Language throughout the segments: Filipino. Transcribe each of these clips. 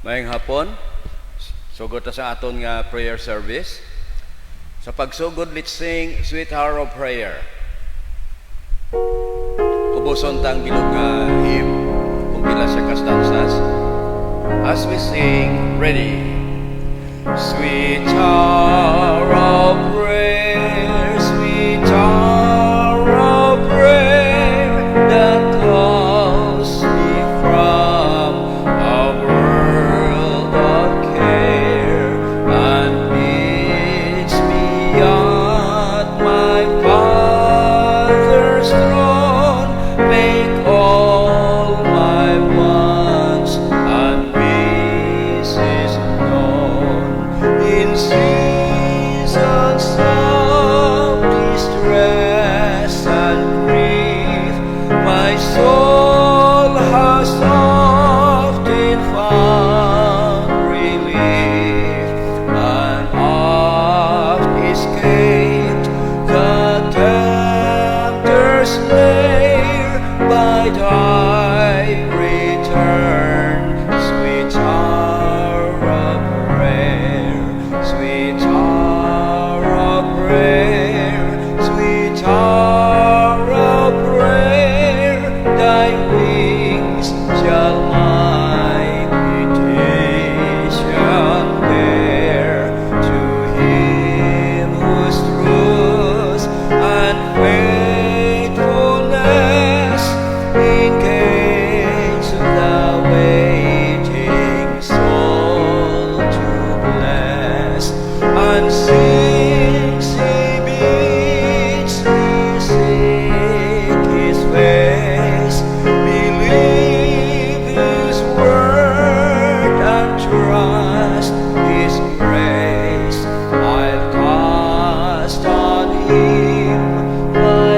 Maayong hapon, sugod ta sa aton nga prayer service. Sa pagsugod, let's sing Sweet Hour of Prayer. Ubuson tang bilog nga hymn, kung pila siya kastansas. As we sing, ready. Sweet hour of prayer, sweet hour of prayer, that calls me from a world of care and meets me at my Father's throne. Make all my wants and wishes known. In seasons of distress and grief, my soul has often found relief and oft escaped the tempter's snare. By thy return, sweet hour of prayer, sweet hour of prayer, sweet hour of prayer, thy wings shall my petition bear to him whose truth and faithfulness engage the waiting soul to bless. And since he bids me seek his face, believe his word and trust his grace, I'll cast on him my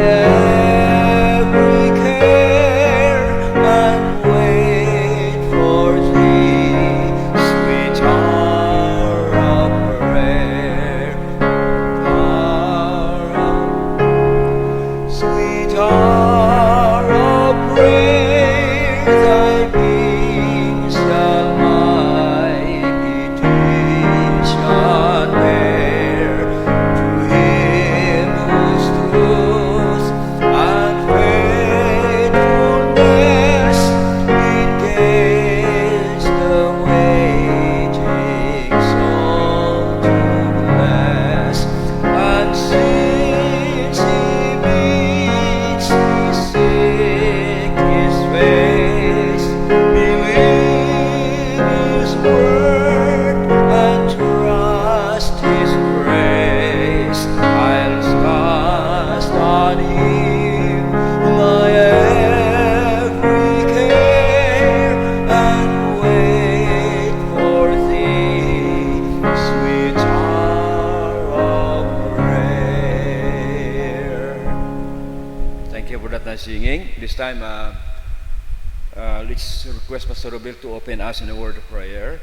every care and wait for thee, sweet hour of prayer. Sweet hour of prayer, thy beams shall my petition bear to him whose truth and faithfulness engage the waiting soul to bless. And since he bids me seek his face, believe his word and trust his grace, I'll cast on him my every care and wait for thee, sweet hour of prayer. Thank you for that nice singing. This time, let's request Pastor Robel to open us in a word of prayer.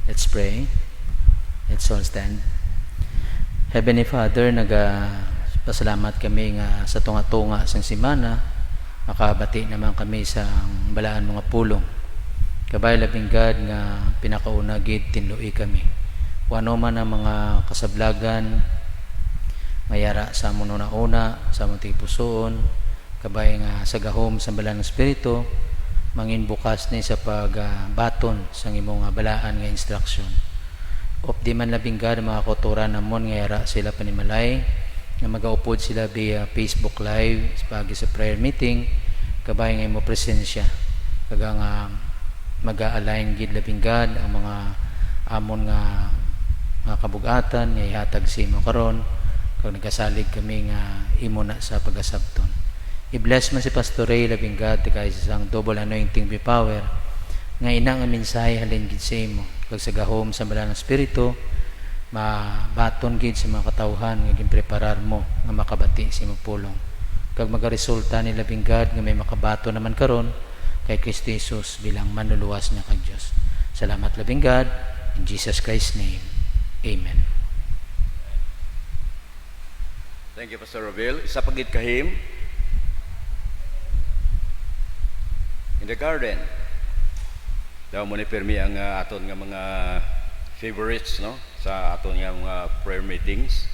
Let's pray. Let's all stand. Heavenly Father, pasalamat kami nga sa tunga-tunga sang simana, makabati naman kami sa balaan mga pulong. Kabay labing God nga pinakauna gid tinloi kami. Wano man ang mga kasablagan, mayara sa amon una sa among pusoon, kabay nga sa gahom sa balaan ng Espiritu, mangin bukas ni sa pagbaton sa imong balaan nga instruction. Of di man labing God mga kotoran namon nga yara sila panimalay nga magaupod sila via Facebook Live pagi sa prayer meeting, kabay nga imo presensya kaga nga mag-align gid labing God ang mga amon nga kabugatan nga ihatag sa imo karon kag nagasalig kami nga imo na sa pagasabton. I-bless man si Pastor Ray labing God kay sa isang double anointing be power nga inang ang mensahe halin gid sa imo kag sa gahom sa balaan ng Espiritu mabaton gid sa mga katawhan nga ginpreparar mo nga makabati sa imong pulong kag magaresulta ni labing God nga may makabato naman karon kay Kristo Jesus bilang manluluwas niya kag Dios. Salamat labing God, in Jesus Christ's name. Amen. Thank you, Pastor Roville. Isa pagid kahim in the garden. Daw mo ni permi ang aton nga mga favorites, no, sa aton nga mga prayer meetings.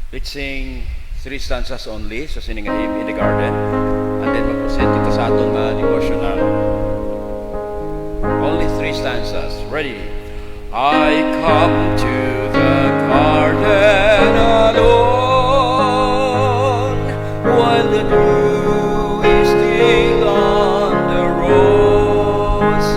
Let's sing 3 stanzas only sa sining hymn in the garden, and then mag-proceed kita sa aton devotional. Only 3 stanzas. Ready? I come to the garden alone while the dew is still on the roses,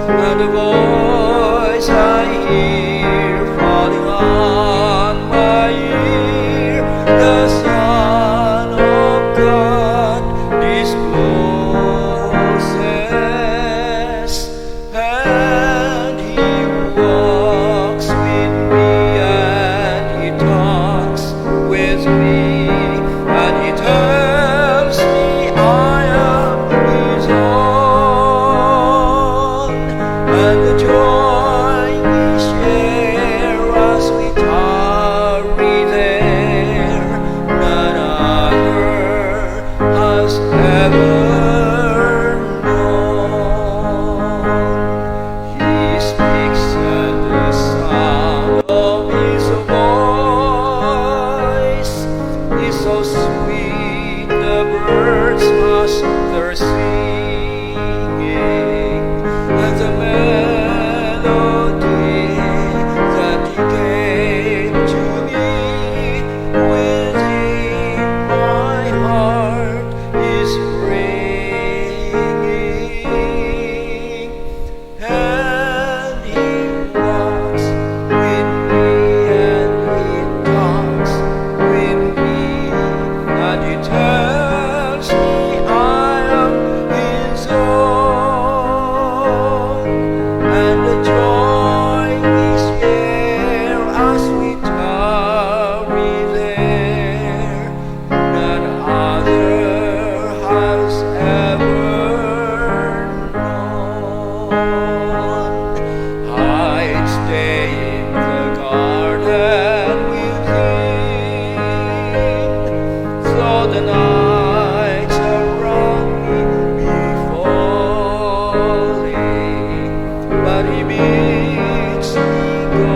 and the voice I hear falling on my ear, the Son of God discloses, and He walks with me, and He talks with me, and He tells me I am His own, and the joy we share as we tarry there, none other has ever known. He speaks, and the sound of His voice is so sweet, the birds hush their singing, and the melody that He gave to me within my heart is ringing, and He walks with me, and He talks with me, and He tells me I am His own, and the joy we share as we tarry there, none other has ever known. I'd stay in the garden with Him, though the nights around me be falling, but He bids me go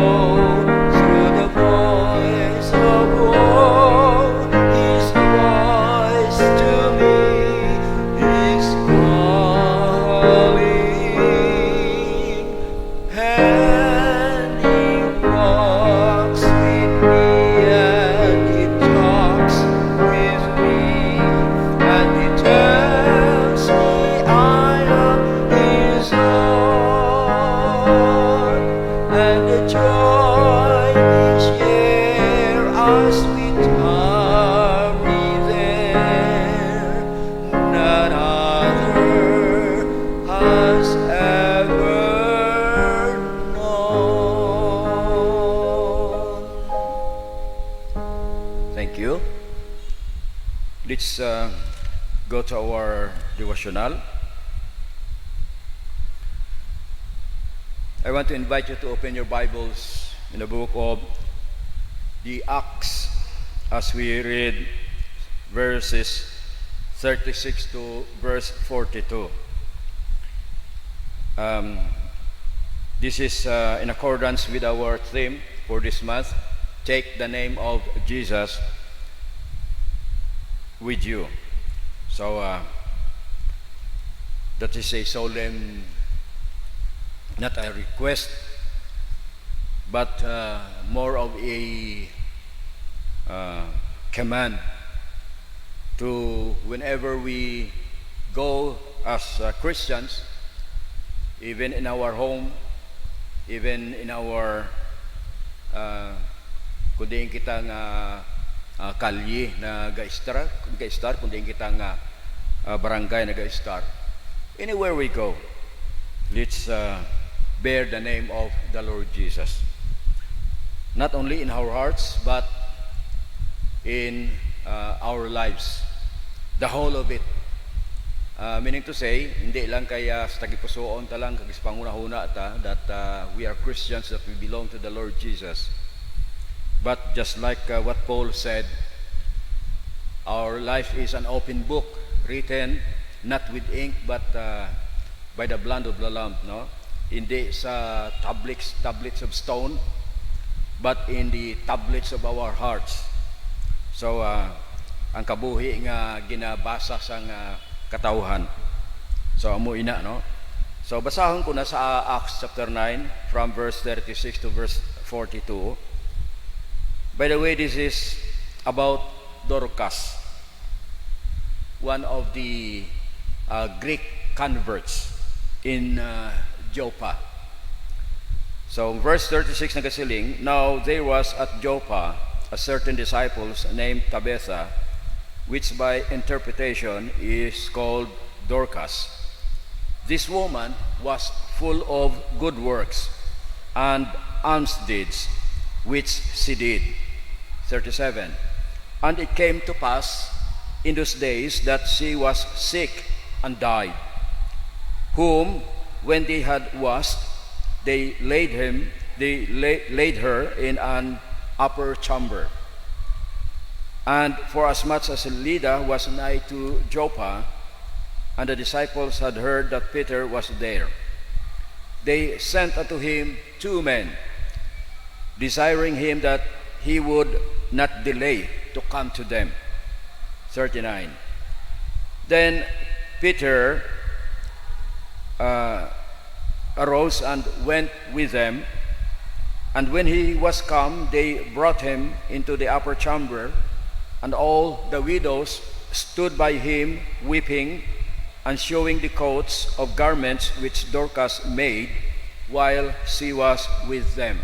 through the voice of woe. His voice to me is calling, and He walks with me, and He talks with me, and He tells me I am His own, and the joy we share as we tarry there, none other has ever known. Thank you. Let's go to our devotional. I want to invite you to open your Bibles in the book of the Acts as we read verses 36 to verse 42. This is in accordance with our theme for this month, Take the Name of Jesus with You. So that is a solemn, not a request, but more of a command to whenever we go as Christians, even in our home, even in our kundi kita nga kalye na ga-star, kundi kita nga barangay na ga-star. Anywhere we go, let's bear the name of the Lord Jesus. Not only in our hearts, but in our lives. The whole of it. Meaning to say, hindi lang kaya sa tagipusoon talang kagispanghuna-huna ta that we are Christians, that we belong to the Lord Jesus. But just like what Paul said, our life is an open book, written not with ink but by the blood of the Lamb, no? Hindi sa tablets of stone, but in the tablets of our hearts. So ang kabuhi nga ginabasa sa katawhan. So amo ina, no? So basahon ko na sa Acts chapter 9 from verse 36 to verse 42. By the way, this is about Dorcas, one of the Greek converts in Joppa. So verse 36 nagasiling, now there was at Joppa a certain disciples named Tabitha, which by interpretation is called Dorcas. This woman was full of good works and alms deeds, which she did. 37. And it came to pass in those days that she was sick and died, whom when they had washed, they laid her in an upper chamber. And for as much as Lydda was nigh to Joppa, and the disciples had heard that Peter was there, they sent unto him 2 men, desiring him that he would not delay to come to them. 39. Then Peter arose and went with them, and when he was come, they brought him into the upper chamber, and all the widows stood by him weeping, and showing the coats of garments which Dorcas made while she was with them.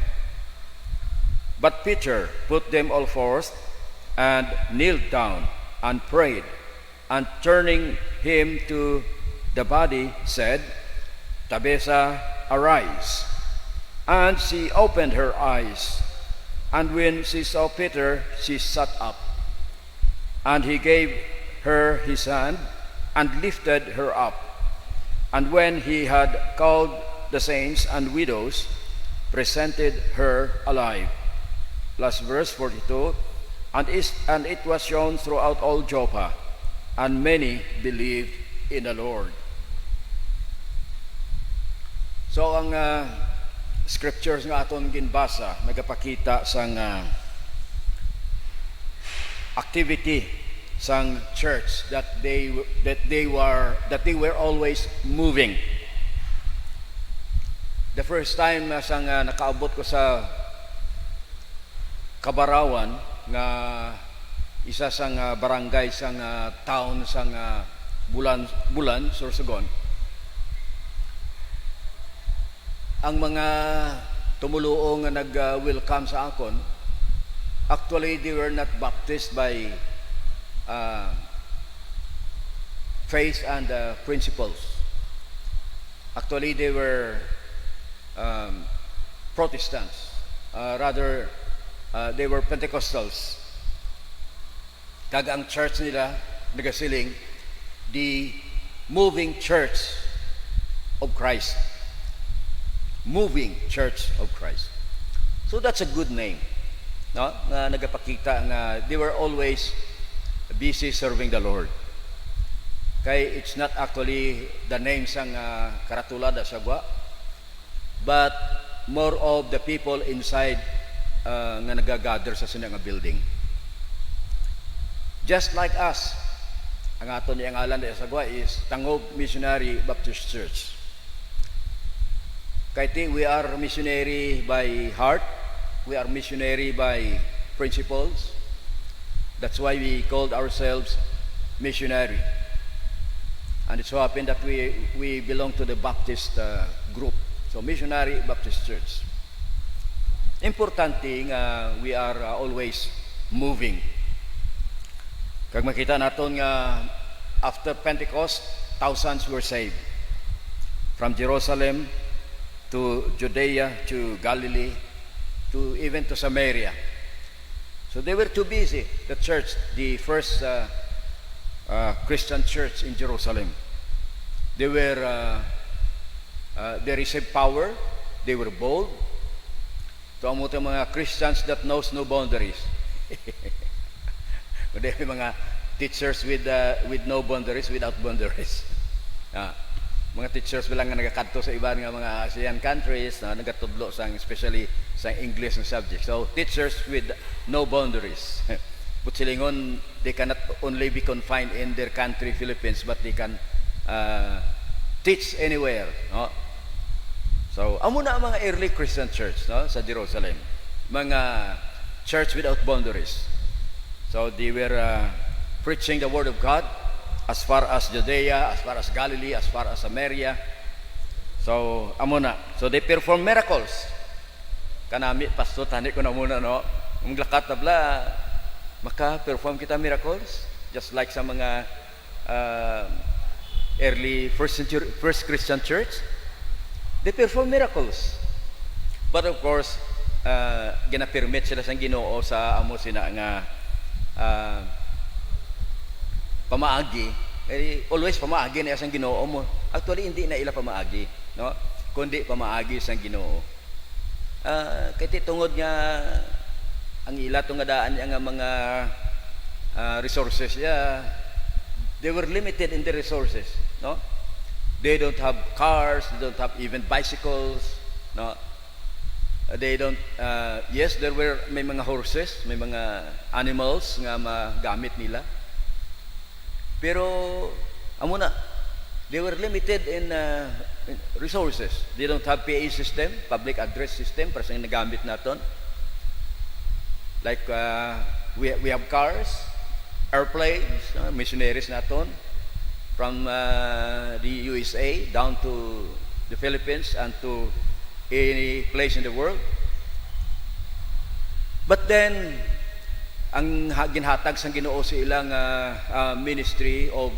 But Peter put them all forth, and kneeled down, and prayed, and turning him to the body, said, Tabitha, arise. And she opened her eyes, and when she saw Peter, she sat up. And he gave her his hand, and lifted her up. And when he had called the saints and widows, presented her alive. Last verse 42. And it was shown throughout all Joppa, and many believed in the Lord. So ang scriptures nga aton ginbasa nagapakita sang activity sang church that they were always moving. The first time sang nakaabot ko sa Kabarawan nga isa sang barangay sang town sang Bulan Sorsogon, ang mga tumuluong nga nag-welcome sa akon, actually they were not baptized by faith and principles. Actually they were Protestants, rather they were Pentecostals. Kag ang church nila nagasiling the Moving Church of Christ. Moving Church of Christ. So that's a good name, no? Nga nagapakita nga they were always busy serving the Lord. Kay it's not actually the name sang karatulada sa gwa, but more of the people inside nga nagagather sa sinang building. Just like us, ang aton yang ngalan sa gwa is Tangog Missionary Baptist Church. Kaya we are missionary by heart, we are missionary by principles. That's why we called ourselves missionary. And it so happened that we belong to the Baptist group. So Missionary Baptist Church. Importante nga we are always moving. Kag makita naton nga after Pentecost, thousands were saved. From Jerusalem to Judea, to Galilee, to even to Samaria. So they were too busy. The church, the first Christian church in Jerusalem, they received power. They were bold. So amo to mga Christians that knows no boundaries. Kundi may mga teachers with no boundaries, without boundaries. Mga teachers bilang nga nagakadto sa iba nga mga ASEAN countries na nagatudlo sang especially sa English na subject. So teachers with no boundaries. But silingon, they cannot only be confined in their country, Philippines, but they can teach anywhere. No? So, amo na ang mga early Christian church, no, sa Jerusalem. Mga church without boundaries. So, they were preaching the word of God as far as Judea, as far as Galilee, as far as Samaria. So, amo na. So, they perform miracles. Kanami, pastor, tani ko na muna, no? Ang lakat na bla, maka-perform kita miracles. Just like sa mga early first Christian church. They perform miracles. But of course, gina-permit sila sa Ginoo sa amo sina nga pamaagi. Always pamaagi na sa Ginoo mo. Actually, hindi na ila pamaagi, no? Kundi pamaagi sa Ginoo. Kaya tungod nga ang ila tong nga daan nga mga resources, they were limited in the resources, no? They don't have cars, they don't have even bicycles, no? They don't yes, may mga horses, may mga animals nga magamit nila. Pero amo na, they were limited in resources. They don't have PA system, public address system para sa nagamit naton. Like we have cars, airplanes, missionaries naton from the USA down to the Philippines and to any place in the world. But then ang ginhatag sang Ginoo sa ilang ministry of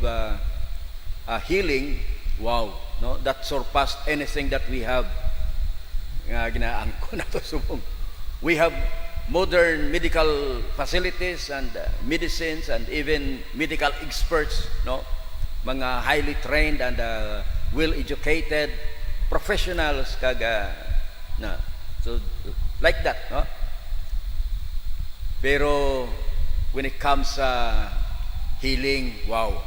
healing, wow, no, that surpassed anything that we have. Ginaan ko na to subong. We have modern medical facilities and medicines and even medical experts, no, mga highly trained and well-educated professionals kaga na. So like that, no? Pero when it comes sa healing, wow.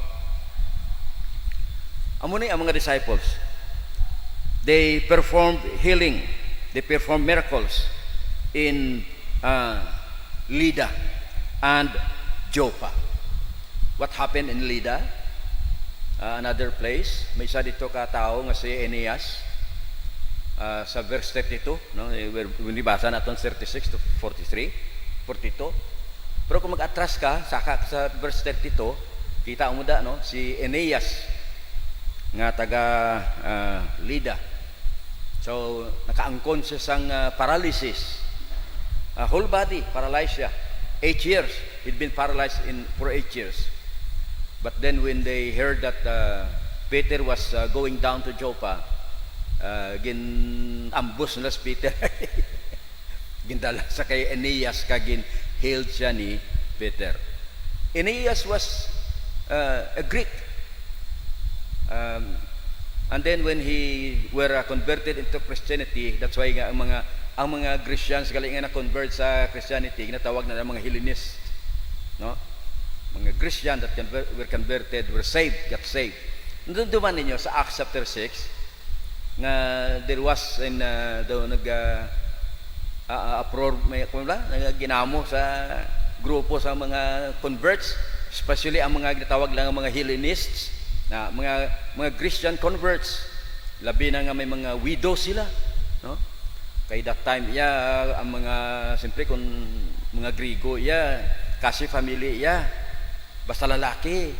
Amo ni ang mga disciples. They performed healing. They performed miracles in Lydda and Joppa. What happened in Lydda? Another place, may isa dito ka tao nga si Aeneas. Sa verse 32, no? Binibasa natin 36 to 42. Pero kung mag-atras ka sa verse 32, kita mo da, no? Si Aeneas nga taga Lydda. So nakaangkon siya sang paralysis. Whole body paralyzed siya. 8 years. He'd been paralyzed for 8 years. But then when they heard that Peter was going down to Joppa, gin-ambush nila si Peter. Gindala sa kay Aeneas healed siya ni Peter. Aeneas was a Greek. And then when he were converted into Christianity, that's why nga ang mga Christians galing nga na-convert sa Christianity, ginatawag na mga Hellenists, no? Mga Christian that were converted, were saved, got saved. Nandun duman ninyo sa Acts chapter 6 nga there was in uproar, may ginamo sa grupo sa mga converts, especially ang mga ginatawag lang ang mga Hellenists, na mga Christian converts, labi na nga may mga widows sila, no? Kay that time ang mga siyempre kung mga Grigo kasi family basta lalaki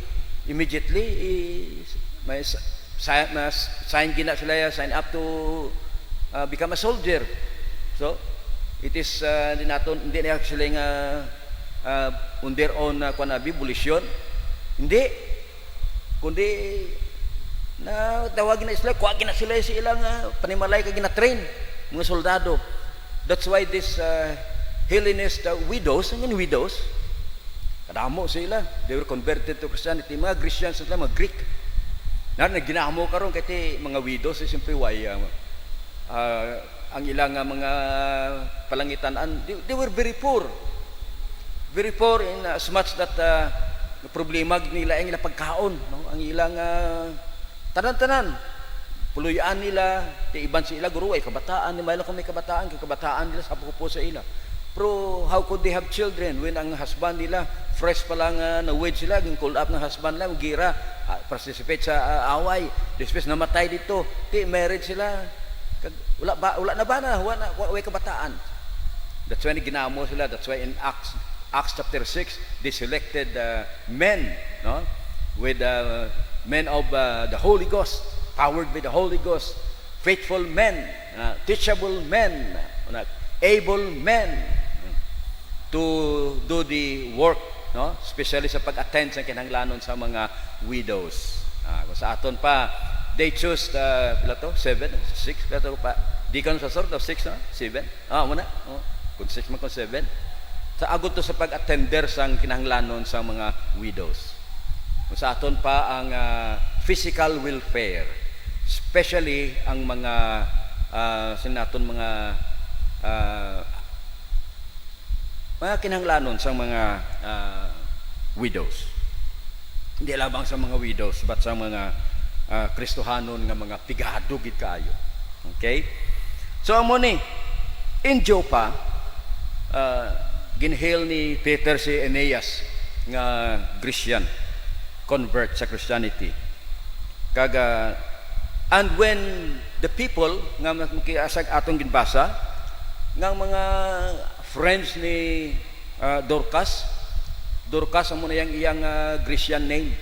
immediately may sign gina sila sign up to become a soldier. So it is hindi na actually nga on their own bibulisyon, hindi, kundi na tawagin na sila, kuwagin na sila sa ilang panimalay kag gina-train mga soldado. That's why this Hellenist widows, kadamo sila, they were converted to Christianity. Mga Christians sila, mga Greek na ginamo karon kay mga widows, siyempre why ang ilang mga palangitan, they were very poor. Very poor in as much that problema nila ang ilang pagkaon, no? Ang ilang tanan-tanan, puluyan nila, di iban sila guro ay kabataan, di mayroon kung may kabataan nila sa pupo sa ila. Pero how could they have children when ang husband nila fresh pa lang na-wed sila, yung call up ng husband nila, gira, participate sa away, dispes namatay dito, di married sila, wala na ba na, wala kabataan. That's why ginamo sila, that's why in Acts chapter 6, they selected men, no? With men of the Holy Ghost, powered by the Holy Ghost, faithful men, teachable men, able men to do the work, no? Especially sa pag-attend sa kinahanglanon sa mga widows. Kung sa aton pa, they choose 7, 6, pa. Di ka sa sort of 6, no? 7. Muna. Kung 6 man kung 7. Sa agot to sa pag-attender sang kinahanglanon sa mga widows. Kung sa aton pa ang physical welfare, especially ang mga sinaton mga kinahanglanon sa mga widows. Hindi lamang sa mga widows but sa mga Kristohanon nga mga pigado gid kaayo. Okay? So amo ni in Joppa, ginhail ni Peter si Aeneas nga Christian, convert sa Christianity. And when the people nga makiasag atong ginbasa nga mga friends ni Dorcas amo na iyang Grecian name,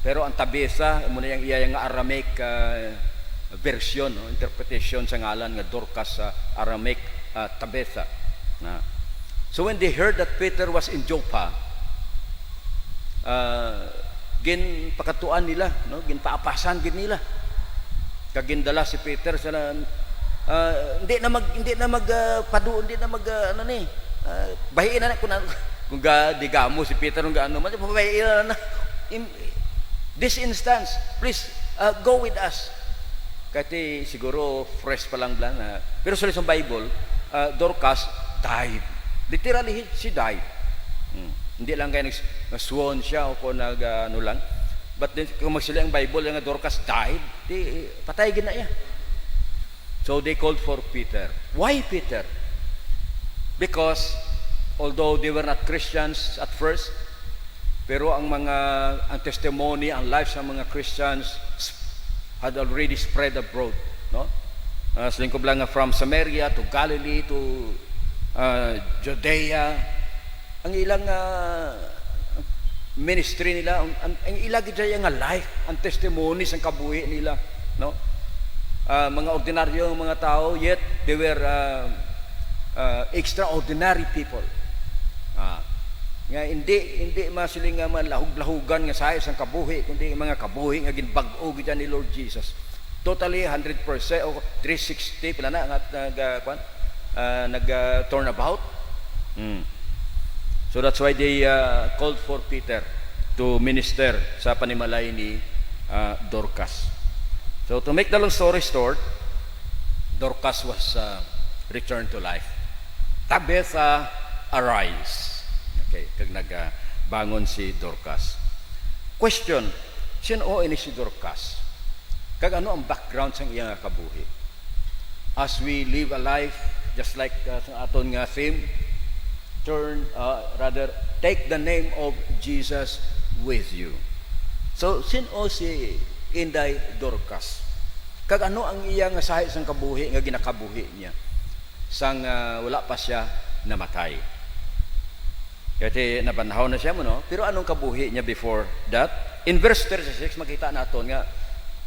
pero ang Tabitha amo na iyang Aramaic version, no? Interpretation sa ngalan nga Dorcas sa Aramaic, Tabitha. So when they heard that Peter was in Joppa, ginpakatuan nila, no? Ginpaapasan gid nila. Kagindala si Peter sa hindi na bahiin na kung digamo si Peter kung gaano man bahiin na this instance, please go with us. Kasi siguro fresh pa lang pero sa Bible, Dorcas died. Literally, she died. Hindi lang kaya nag-swan siya o kung ano lang. But then, kung magsila ang Bible, yung Dorcas died, di, patay gina niya. So they called for Peter. Why Peter? Because, although they were not Christians at first, pero ang testimony, ang lives ng mga Christians had already spread abroad. No? Salingkob lang from Samaria to Galilee to Judea, ang ilang ministry nila, ang ilagi dyan nga life, ang testimonies, ang kabuhi nila, no? Mga ordinaryo mga tao, yet they were extraordinary people. Nga hindi masiling nga man lahug-lahugan nga sayos ang kabuhi, kundi mga kabuhi nga ginbag-o gid ni Lord Jesus. Totally 100% o 360 pala na nag-turn about. So that's why they called for Peter to minister sa panimalay ni Dorcas. So to make the long story short, Dorcas was returned to life. Tabitha, arise. Okay, kag nagbangon si Dorcas. Question, sino ini si Dorcas? Kag ano ang background sang iyang kabuhi? As we live a life just like sa aton nga theme, take the name of Jesus with you. So, sino si Inday Dorcas? Kag ano ang iyang sahi sang kabuhi nga ginakabuhi niya sang wala pa siya namatay? Kasi nabanhaw na siya mo, no? Pero anong kabuhi niya before that? In verse 36, makita natin nga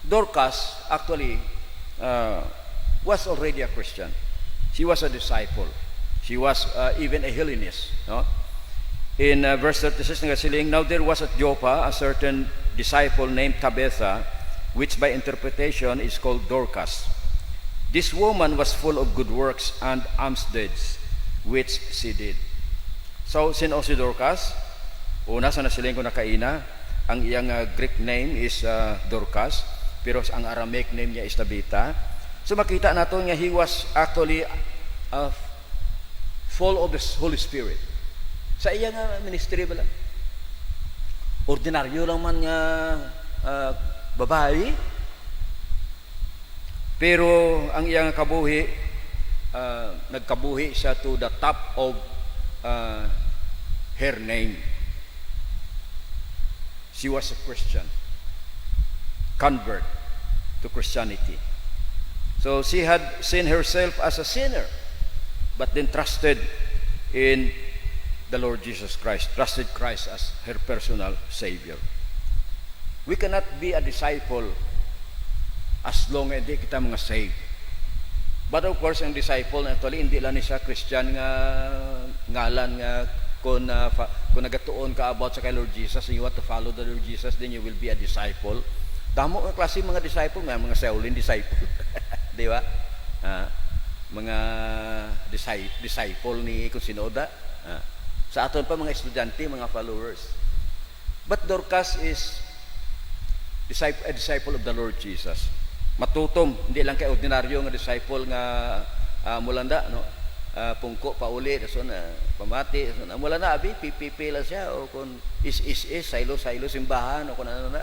Dorcas actually was already a Christian. She was a disciple. She was even a Hellenist. No? In verse 36, nagasiling, now there was at Joppa a certain disciple named Tabitha, which by interpretation is called Dorcas. This woman was full of good works and alms deeds, which she did. So, sino si Dorcas? Una, sa nasiling ko nakaina, ang iyang Greek name is Dorcas, pero ang Aramaic name niya is Tabitha. So makita nato nga he was actually full of the Holy Spirit. Sa iya nga ministry bala, ordinaryo lang man nga babae, pero ang iyang kabuhi, nagkabuhi siya to the top of her name. She was a Christian, convert to Christianity. So she had seen herself as a sinner, but then trusted in the Lord Jesus Christ, trusted Christ as her personal Savior. We cannot be a disciple as long as hindi kita mga saved. But of course, ang disciple actually hindi lang siya Christian nga ngalan nga kung nagatuon ka about sa kay Lord Jesus and you want to follow the Lord Jesus, then you will be a disciple. Damo ang klase mga disciple, mga Shaolin disciple. Di ba? Mga disciple ni Kusinoda. Sa aton pa mga estudyante, mga followers. But Dorcas is a disciple of the Lord Jesus. Matutom, hindi lang kay ordinaryo nga disciple nga mulanda, no? Pungko pauli, so na pamati, so na mula na abi pipipi lang siya o kung is saylo simbahan o kung ano na.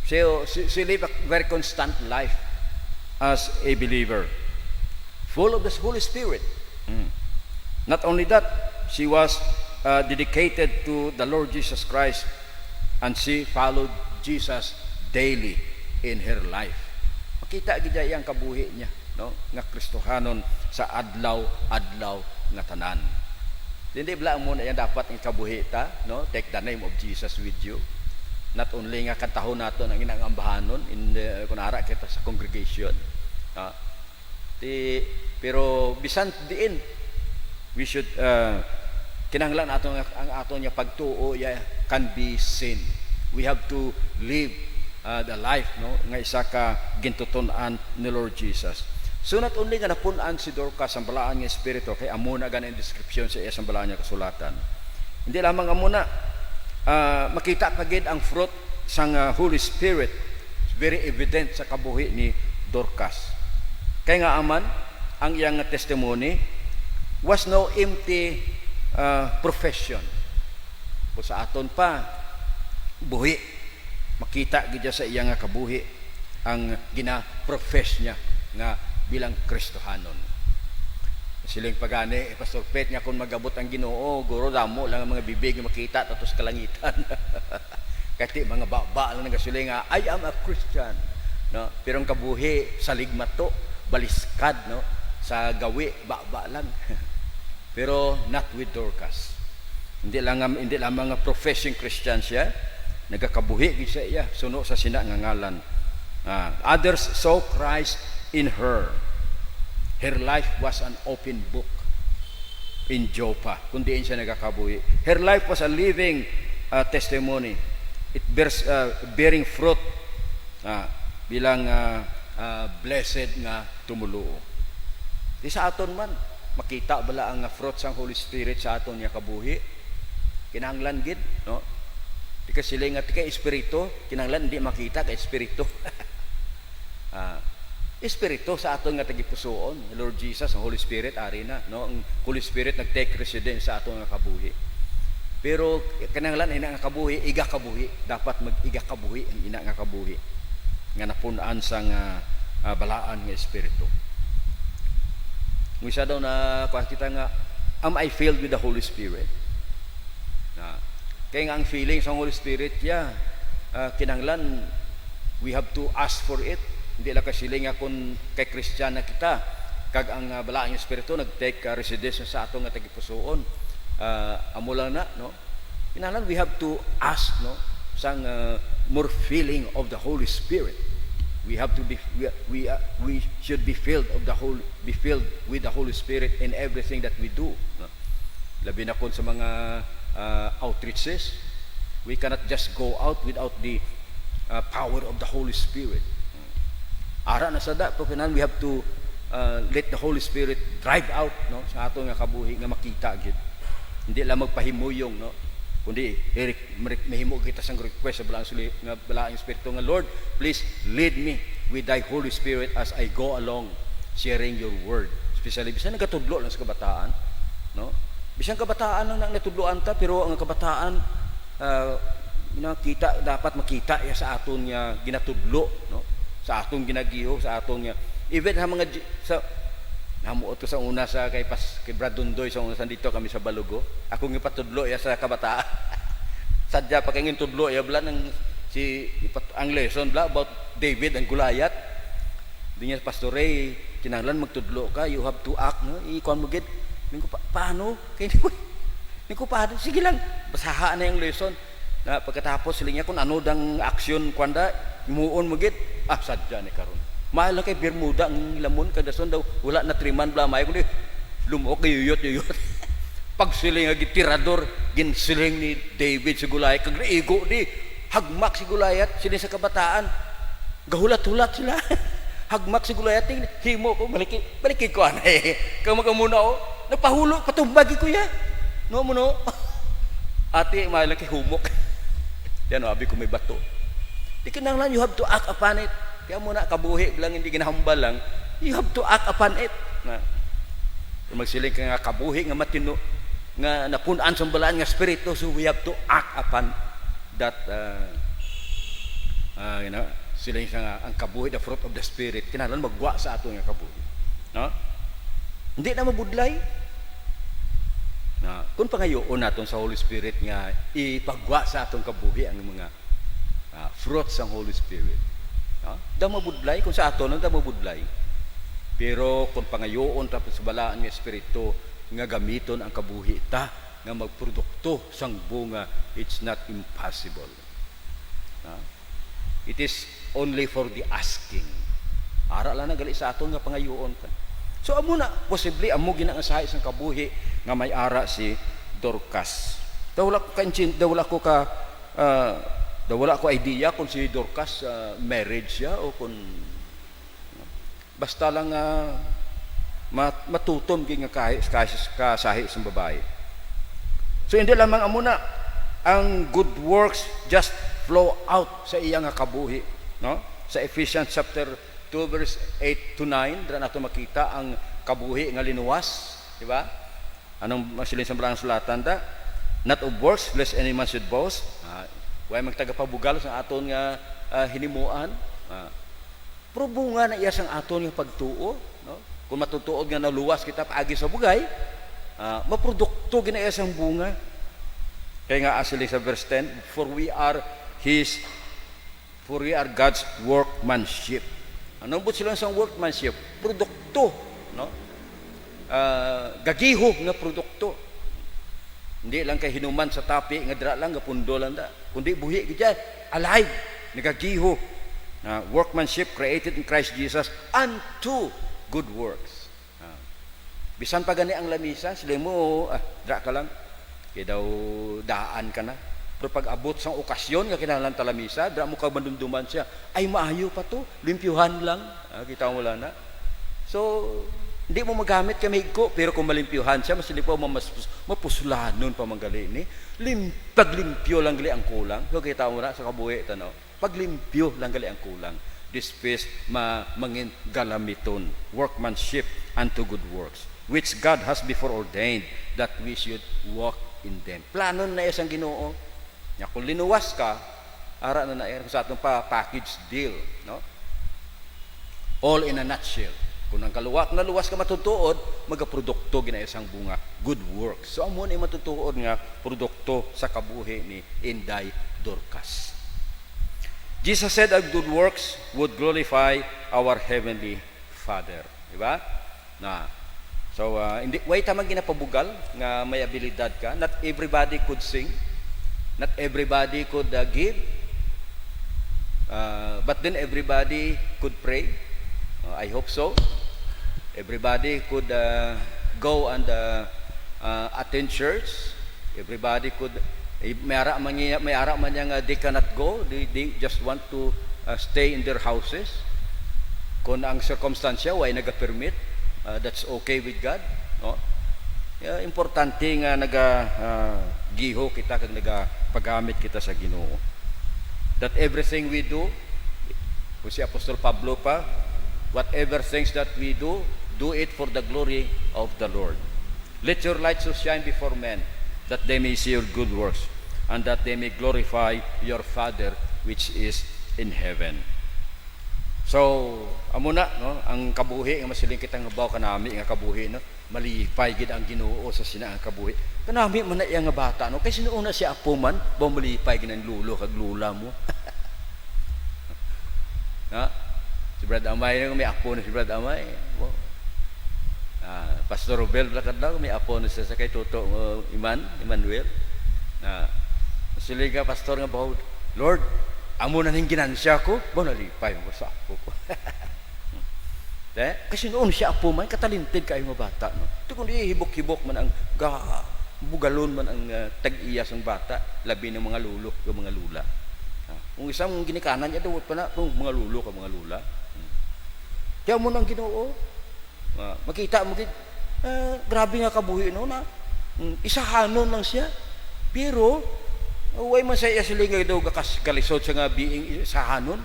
She lived a very constant life as a believer, full of the Holy Spirit. Not only that, she was dedicated to the Lord Jesus Christ, and she followed Jesus daily in her life. Makita gid ang kabuhi niya, no, nga Kristohanon sa adlaw nga tanan. Hindi bala mo na yan dapat ang kabuhi ta, no? Take the name of Jesus with you. Not only nga kantahon nato ang inangambahanon in kunara kita sa congregation. Pero bisan diin, we should kinahanglan ato ang ato nya pagtuo can be seen. We have to live the life, no, nga isa ka gintuton-an ni Lord Jesus. So not only nga napun-an si Dorcas ang balaan nga espiritu, kay amuna gan ang description sa isang balaan nga kasulatan. Hindi lamang amuna, makita pagid ang fruit sang Holy Spirit, very evident sa kabuhi ni Dorcas. Kay nga aman ang iyang testimony was no empty profession. Kung sa aton pa buhi, makita gid sa iyang kabuhi ang gina-profess niya nga bilang Kristohanon. Siling pagani, Pastor Pet nga kung magabot ang Ginoo, guro damo lang ang mga bibig nga makita tatos kalangitan. Kati mga baba lang nagasuling nga I am a Christian, no? Pero ang kabuhi sa ligmato, baliskad, no, sa gawi baba lang. Pero not with Dorcas. Hindi lang mga professing Christian siya, nagakabuhi gid siya suno sa sina nga ngalan. Others saw Christ in her. Her life was an open book in Joppa, kundi siya nagakabuhi. Her life was a living testimony. It bears bearing fruit bilang blessed nga tumuluo. Di sa aton man makita bala ang fruit sang Holy Spirit sa aton nga kabuhi. Kinahanglan gid, no? Di ka sila nga kay espiritu, kinahanglan hindi makita kay espiritu. Espiritu sa aton nga tagipusoon, Lord Jesus, ang Holy Spirit ari na, no? Ang Holy Spirit nag-take residence sa aton nga kabuhi. Pero kinahanglan ina nga kabuhi, iga kabuhi, dapat mag-iga kabuhi ang ina nga kabuhi nga napun-an sa nga balaan nga espiritu. Ngisa daw na kita nga, am I filled with the Holy Spirit? Kaya nga ang feeling sa Holy Spirit, kinahanglan we have to ask for it. Hindi lang kasiling nga kung kay Christian na kita, kag ang balaang espiritu nag-take residence sa atong nga tagipusoon. Amo lang na, no? Kinahanglan we have to ask, no, sang more feeling of the Holy Spirit. We have to be we should be filled with the Holy Spirit in everything that we do, no? Labi na kun sa mga outreaches, we cannot just go out without the power of the Holy Spirit. Ara na sada to kinahanglan we have to let the Holy Spirit drive out, no, sa ato nga kabuhi nga makita gid. Hindi lang magpahimuyong, no, kundi mahimo kita sang request sa balaang Espiritu nga, Lord, please lead me with thy Holy Spirit as I go along sharing your word. Especially bisan nagatudlo lang sa kabataan, no? Bisan kabataan lang natudloan ta, pero ang kabataan kita dapat makita ya sa aton nga ginatudlo, no? Sa aton ginagiho, sa aton nga even ha mga sa namuot ko sa una sa kay Brad Dundoy sa una dito kami sa Balugo. Ako nga patudlo ya sa kabataan. Sadya pa kay ngin tudlo ya bla ng ang lesson bla about David and Goliath. Di niya Pastor Ray, kinahanglan magtudlo ka, you have to act, no? Ikuan mo gid. Ningko paano? Kay ningko paano? Sige lang, basaha na yung lesson. Na pagkatapos sila niya kung ano dang action kwanda, imuon mo gid. Sadya ni karon. Mahal kay Bermuda ang lamon kadason daw wala na triman blamay kundi lumok yuyot. Pag sila nga gitirador ginsiling ni David si Goliath kag naigo di hagmak si Goliath sila sa kabataan gahulat-hulat sila. Hagmak si Goliath himo ko baliki ko anay kamo muna napahulo patumbagi ko ya no mo no ati mahal kay humok yan abi ko may bato di kinahanglan you have to act upon it. Kaya muna kabuhi lang hindi ginahambal lang, you have to act upon it. Na kung magsiling ka nga kabuhi nga matino nga napunan sa balaan nga spirito, so we have to act upon that siling nga ang kabuhi, the fruit of the spirit. Kinahanglan magwa sa ato nga kabuhi. No? Hindi na mabudlay. Na kung pangayoon naton sa Holy Spirit nga ipagwa sa atong kabuhi ang mga fruits ng Holy Spirit. Da mabudlay kung sa aton da mabudlay, pero kung pangayoon tapos balaan nga espiritu nga gamiton ang kabuhi ta nga magprodukto sang bunga, it's not impossible. It is only for the asking. Ara lang na gali sa aton nga pangayoon ka. So amo na possibly amo ginangasahi sang kabuhi nga may ara si Dorcas. Dawala ko idea kung si Dorcas marriage siya o kung basta lang matutom nga kasahi sa babae. So hindi lamang amo na ang good works just flow out sa iya nga kabuhi, no? Sa Ephesians chapter 2 verse 8 to 9 dira nato makita ang kabuhi nga linuwas, di ba? Anong masilin sa balang sulatan da? Not of works lest any man should boast. Way magtagapabugal sa aton nga hinimuan. Pero bunga na iya sang aton nga pagtuo, no? Kung matutuod nga naluwas kita paagi sa bugay, maprodukto gina iya sang bunga. Kaya nga asili sa verse 10, for we are God's workmanship. Anong but sila sang workmanship? Produkto, no? Gagiho nga produkto. Hindi lang kay hinuman sa tapi nga dira lang gapundo lang da, kundi buhi gid alive, nagagiho. Workmanship created in Christ Jesus unto good works. Bisan pa gani ang lamisa, sila mo dira ka lang kay daw daan ka na. Pero pag abot sang okasyon nga kinahanglan ta lamisa, dira mo ka mandumduman siya, ay maayo pa to, limpyuhan lang. Kita mo lang na. So hindi mo magamit kamig ko, pero kung malimpyuhan siya, mas hindi po mapusulanon pa manggali ni. Paglimpyo lang gali ang kulang. So kita mo na sa kabuhi, tanaw. Paglimpyo lang gali ang kulang. This piece mangin galamiton, workmanship unto good works, which God has before ordained that we should walk in them. Plano na isang Ginoo. Ya kung linuwas ka, ara na sa atong package deal, no? All in a nutshell. Kung ang naluwas ka matutuod, magaprodukto gina isang bunga, good works. So amo ni matutuod nga produkto sa kabuhi ni Inday Dorcas. Jesus said that good works would glorify our heavenly Father, di ba? So hindi way ta man ginapabugal nga may abilidad ka. Not everybody could sing. Not everybody could give. But then everybody could pray. I hope so. Everybody could go and attend church. Everybody could may ara man nga they cannot go. They just want to stay in their houses. Kung ang circumstansya way naga-permit, that's okay with God, no? Importante nga giho kita kag nagapagamit kita sa Ginoo. That everything we do, kung si Apostol Pablo pa, whatever things that we do it for the glory of the Lord. Let your light so shine before men, that they may see your good works, and that they may glorify your Father which is in heaven. So, amo na, no, ang kabuhi nga masiling kitang habaw kanami nga kabuhi, no, malipay gid ang Ginoo sa sina ang kabuhi. Kanami man na iya nga bata, no, kay sinuuna siya apo man, ba malipay gid ang lulo kag lula mo. Ha? Si Brad Amay nga may apo na si Brad Amay. Pastor Robel lakad daw may apo na siya sa kay Toto Emmanuel. Masiling ka pastor nga bawo, Lord, amo na ning ginansya ko, ba nalipay mo sa apo ko. Kasi noon siya apo man, katalinted kayo mga bata. No? Ito kung di hibok-hibok man ang bugalon man ang tag-iyas ng bata, labi ng mga lulo o mga lula. Kung isang ginikanan niya, dawat pa na, mga lulo ka mga lula. Kaya mo nang Ginoo, makita mo, grabe nga kabuhi no, na isahanon lang siya. Pero, way man saya sila nga daw kalisod siya nga being isahanon.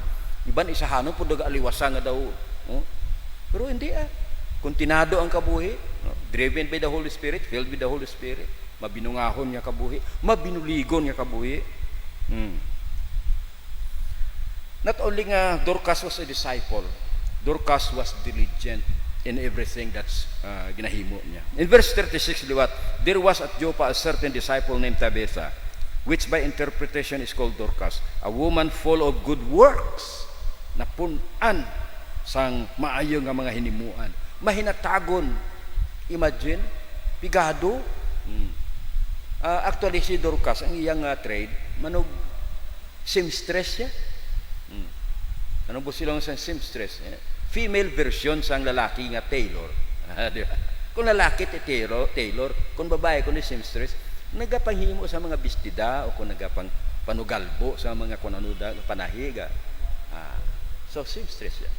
Iban isahanon po daw aliwasa nga daw. Pero hindi Kontinado ang kabuhi. Driven by the Holy Spirit, filled with the Holy Spirit. Mabinungahon nga kabuhi. Mabinuligon nga kabuhi. Not only nga Dorcas was a disciple, Dorcas was diligent in everything that's ginahimo niya. In verse 36, liwat, there was at Joppa a certain disciple named Tabitha, which by interpretation is called Dorcas, a woman full of good works, napunan sang maayo nga mga hinimuan, mahinatagon, imagine, pigado. Actually si Dorcas, ang iyang trade, manog seamstress siya. Ano po silang sa seamstress? Female version sang lalaki nga tailor. Diba? Kung lalaki tailor, kung babae kung seamstress, nagapanghimo sa mga bistida o kung nagapang panugalbo sa mga kunanuda panahiga. So seamstress siya.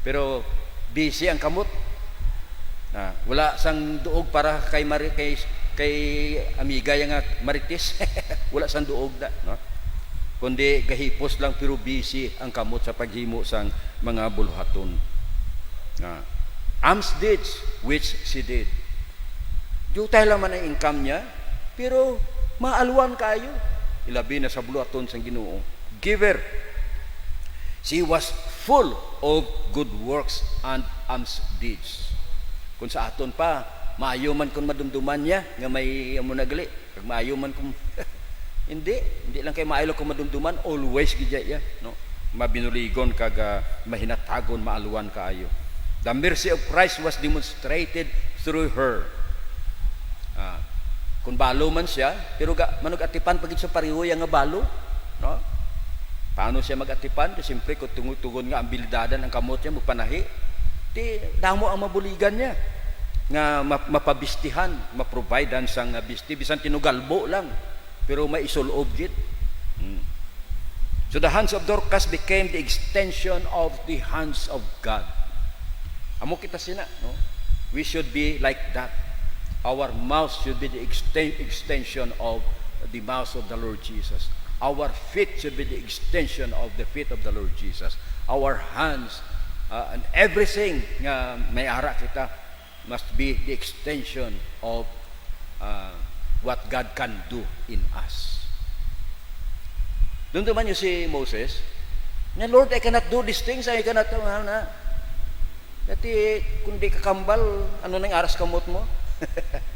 Pero busy ang kamot. Wala sang duog para kay amiga yang marites. Wala sang duog da, no? Kundi gahipos lang pero busy ang kamot sa paghimo sang mga bulhaton. Alms deeds which she did. Jutay lang man ang income niya, pero maaluan kayo. Ilabi na sa bulhaton sang Ginoo. Giver. She was full of good works and alms deeds. Kung sa aton pa, maayo man kung madumduman niya, nga may amo nagali. Kag maayo man kung hindi lang kay maayo kung madumduman, always gidya ya, no? Mabinuligon kag mahinatagon, maaluan kaayo. The mercy of Christ was demonstrated through her. Kung balo man siya, pero manog atipan pagit sa pariho nga balo, no? Paano siya mag-atipan? Siyempre, kung tungutugon nga ang bildadan ang kamot niya, magpanahi, di damo ang mabuligan niya nga mapabistihan, maprovidean sang bisti, bisan tinugalbo lang, pero may isulob gid. So the hands of Dorcas became the extension of the hands of God. Amo kita sina, no? We should be like that. Our mouth should be the extension of the mouth of the Lord Jesus. Our feet should be the extension of the feet of the Lord Jesus. Our hands and everything nga may ara kita must be the extension of what God can do in us. Doon naman yung si Moses, na Lord, I cannot do these things, I cannot do na. Dati, kung di kakambal, ano nang aras kamot mo?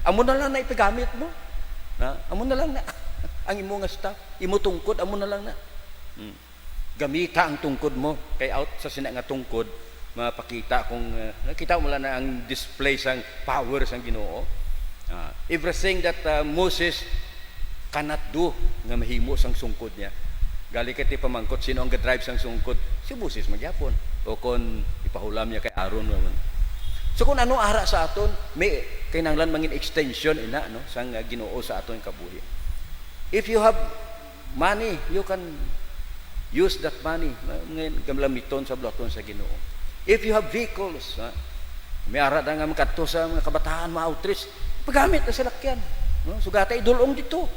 Amo na lang na ipagamit mo. Amo na lang na. Ang imo nga staff, imo tungkod, amo na lang na. Gamita ang tungkod mo, kay out sa sina nga tungkod, mapakita kung nakita mo lang na ang display sang power sang Ginoo. Everything that Moses cannot do nga mahimo sang sungkod niya. Gali kay ti pamangkot sino ang ga-drive sang sungkod? Si Moses magyapon. O kon ipahulam niya kay Aaron naman. So kung ano ara sa aton, may kinahanglan mangin extension ina no sang Ginoo sa aton kabuhi. If you have money, you can use that money gamlamiton sa bloton sa Ginoo. If you have vehicles, may ara nga makadto sa mga kabataan, mga outreach, pagamit na sa lakyan. No? Sugatay dulong dito.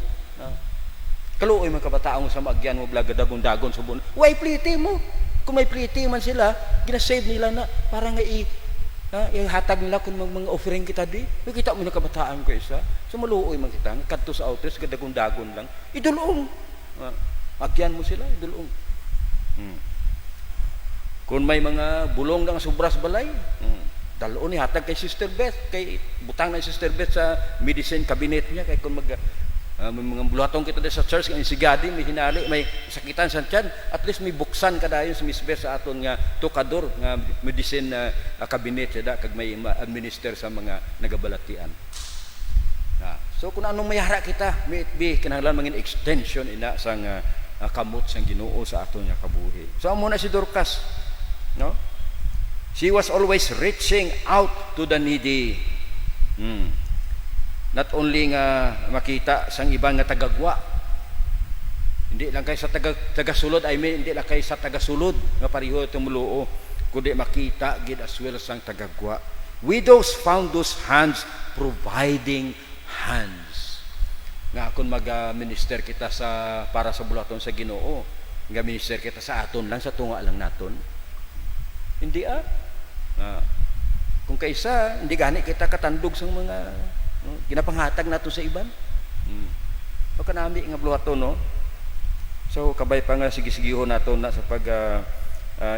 Kaluoy man kabataan mo sa maagyan mo blaga dagon-dagon sa buwan. Why pliti mo? Kung may pliti man sila, ginasave nila na para nga ihatag nila kung mga offering kita di. Kita mo na kabataan ko isa. So maluoy man kita, kadto sa outers, dagon-dagon lang. Idulong. Agyan mo sila, idulong. Kung may mga bulong ng sobras balay, daloon ni hatag kay Sister Beth, kay butang na Sister Beth sa medicine cabinet niya, kay kung may mga bulatong kita sa church, kay si Gadi, may hinali, may sakitan sa tiyan, at least may buksan kadayon sa Miss Beth sa aton nga tukador nga medicine cabinet sada kag may administer sa mga nagabalatian. So kung anong mayara kita, may it be kinahanglan mangin extension ina sang kamot sang Ginoo sa aton nga kabuhi. So amo na si Dorcas, no? She was always reaching out to the needy. Not only nga makita sang ibang nga tagagwa, hindi lang kay sa tagasulod, hindi lang kay sa tagasulod nga pareho tumuluo, kundi makita gid as well sang tagagwa. Widows found those hands providing hands. Nga kung mag-minister kita para sa bulaton sa Ginoo, nga minister kita sa aton lang, sa tunga lang naton. Hindi kung kaysa hindi gani kita katandog sa mga ginapanghatag nato sa iban. O kanami nga bulaton, no? So kabay pa nga sige-sigihon nato na sa pag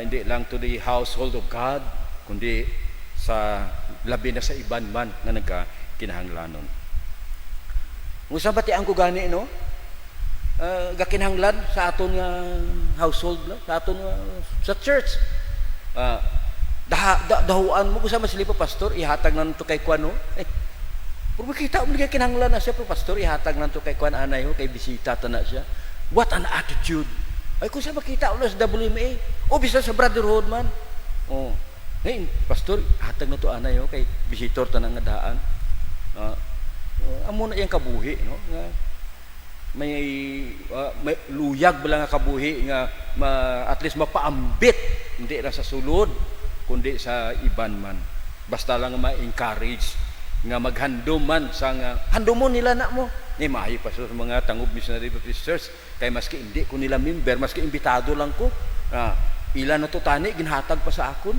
hindi lang to the household of God, kundi sa labi na sa iban man nga nagkakinahanglanon. Unsa ba ti ang kugani, no? Gakinahanglan sa aton nga household, sa aton sa church. Dahuan mo kung sa masili pa pastor, ihatag na nito kay Kwan, no? Pero makita mo kay kinahanglan na siya pa pastor, ihatag na nito kay Kwan anay, kay bisita ta na siya. What an attitude! Ay kung sa makita mo sa WMA, o bisa sa brotherhood man. Ngayon, pastor, ihatag na to anay, kay visitor ta na nga daan. Amo na yung kabuhi, no? May luyag bala nga kabuhi nga at least mapaambit, hindi lang sa sulod kundi sa iban man, basta lang ma-encourage nga maghandom man sa nga handomon nila na mo ni mahi pa sa mga tangob missionary Baptist Church, kay maski hindi ko nila member, maski imbitado lang ko, ilan na to tani ginhatag pa sa akon,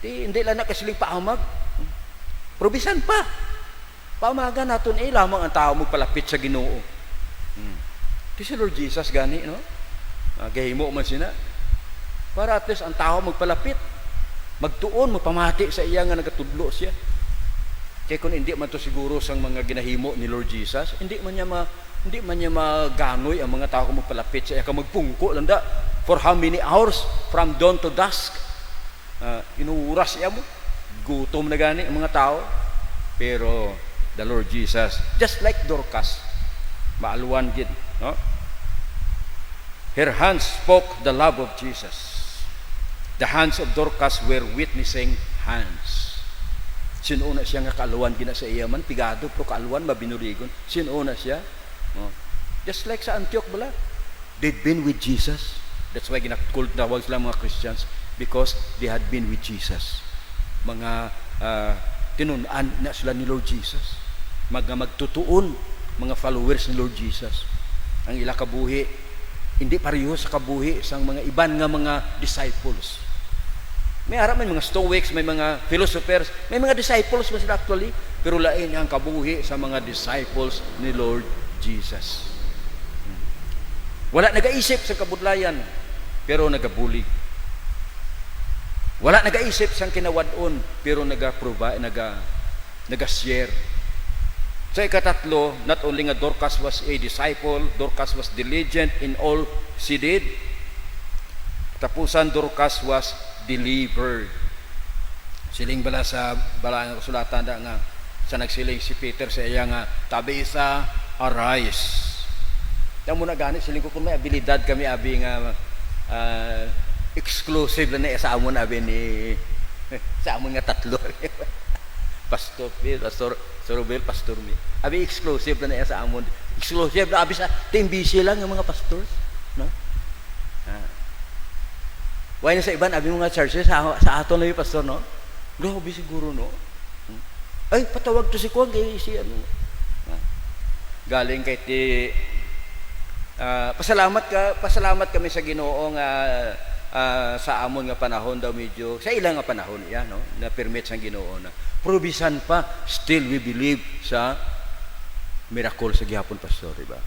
hindi lang na kasiling paamag, probisan pa pamaga naton lamang ang tao magpalapit sa Ginoo. Di si Lord Jesus gani, no? Gahimo man sina para at least ang tao magpalapit, magtuon, magpamati sa iya nga nagatudlo siya. Kaya kung hindi man to siguro sang mga ginahimo ni Lord Jesus, hindi man niya maganoy ang mga tao kung magpalapit sa iya, kung magpungko lang da for how many hours from dawn to dusk. Inuuras iya mo, gutom na gani ang mga tao. Pero the Lord Jesus, just like Dorcas, maaluan gid, no? Her hands spoke the love of Jesus. The hands of Dorcas were witnessing hands. Sinuna siya nga kaaluan gina sa iya man, pigado pero kaaluan mabinurigon. Sinuna siya, no? Just like sa Antioch bala, they'd been with Jesus. That's why ginakul tawag sila mga Christians, because they had been with Jesus. Mga tinunan na sila ni Lord Jesus, magtutuon, mga followers ni Lord Jesus. Ang ila kabuhi hindi pareho sa kabuhi sang mga iban nga mga disciples. May ara man mga Stoics, may mga philosophers, may mga disciples man sila actually, pero lain ang kabuhi sa mga disciples ni Lord Jesus. Wala nagaisip sa kabudlayan, pero nagabulig. Wala nagaisip sang kinawadon, pero naga-share. Sa ikatatlo, not only nga Dorcas was a disciple, Dorcas was diligent in all she did. Tapusan, Dorcas was delivered. Siling bala sa bala nga kasulatan da nga sa nagsiling si Peter sa iya nga tabi isa arise. Yang muna gani siling ko kung may abilidad kami abi nga exclusive lang sa amon abi ni sa amon nga tatlo. Pastor Bill, Pastor Sorobel, Pastor Bill. Abi exclusive na sa amon. Exclusive na abi sa team busy lang yung mga pastors, no? Why na sa iban abi mga churches sa aton na yung pastor, no? Grabe siguro, no? Ay patawag to si Kuwag si ano. Galing kay ti pasalamat kami sa Ginoo nga sa amon nga panahon daw medyo sa ilang nga panahon ya no na permit sa Ginoo na probisan pa still we believe sa miracle sa gihapon pastor diba.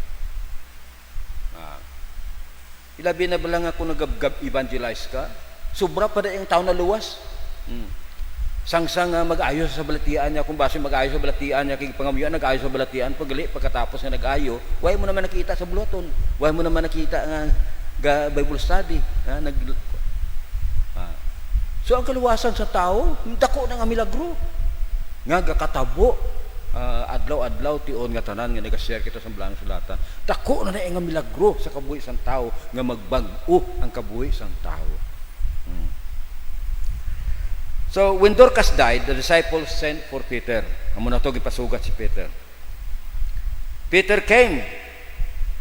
Ilabi na ba lang ako nag-evangelize ka? Sobra pa na yung tao na luwas. Sangsang mag-ayo sa balatian niya, kung base mag-ayo sa balatian niya, kay pangamuyan nag-ayo sa balatian, pagkatapos nga nag-ayo, why mo naman nakita sa buluton? Why mo naman nakita nga Bible study? So ang kaluwasan sa tao, dako na nga milagro. Nga gakatabo, adlaw-adlaw tion nga tanan nga nag-share kita sa Blanco Sulatan. Dako na nga milagro sa kabuhi sang tao nga magbag-o ang kabuhi sang tao. So when Dorcas died, the disciples sent for Peter. Amo na to gipasugat si Peter. Peter came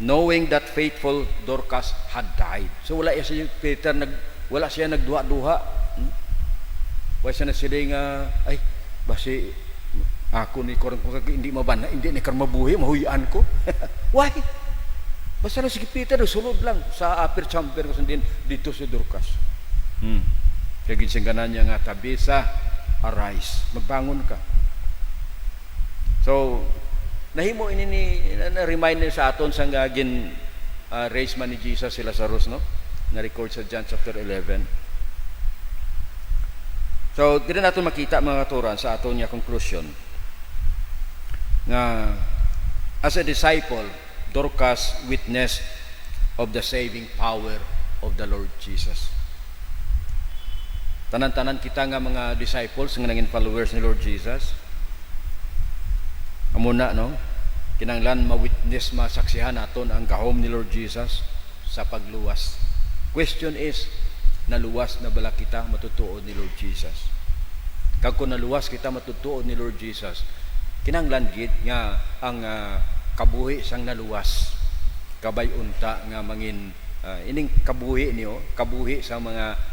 knowing that faithful Dorcas had died. So wala siya Peter wala siya nagduha-duha. Wala siya na sila nga ay basi ako ni korang hindi mabana, hindi ni kar mabuhi, mahuyaan ko. Why? Basta na si Peter sulod lang sa upper chamber kasi din dito si Dorcas. Kaya ginsingganan niya nga Tabitha, arise, magbangon ka. So nahimo ini na-remind sa aton sa raise man ni Jesus si Lazarus no? Na-record sa John chapter 11. So dito natin makita mga katuran sa aton niya conclusion nga as a disciple, Dorcas witnessed of the saving power of the Lord Jesus. Tanan-tanan kita nga mga disciples nga naging followers ni Lord Jesus. Amuna no, kinanglan ma-witness, masaksihan naton ang gahom ni Lord Jesus sa pagluwas. Question is, naluwas na bala kita matutuod ni Lord Jesus? Kag kung naluwas kita matutuod ni Lord Jesus, kinanglan gid nga ang kabuhi sang naluwas kabay unta nga mangin ining kabuhi niyo, kabuhi sa mga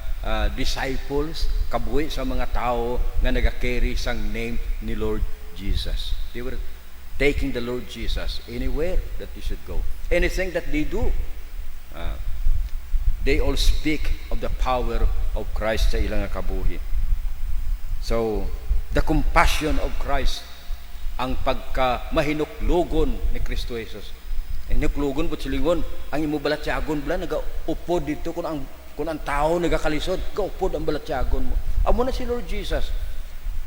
disciples, kabuhi sa mga tao nga naga-carry sang name ni Lord Jesus. They were taking the Lord Jesus anywhere that they should go. Anything that they do, they all speak of the power of Christ sa ilang kabuhi. So, the compassion of Christ, ang pagka-mahinuklugon ni Kristo Jesus. Hinuklugon but silingon, ang imo balatyagon bala naga-upod dito kung ang tao nagakalisod, gaupod ang balatyagon mo. Amo na si Lord Jesus.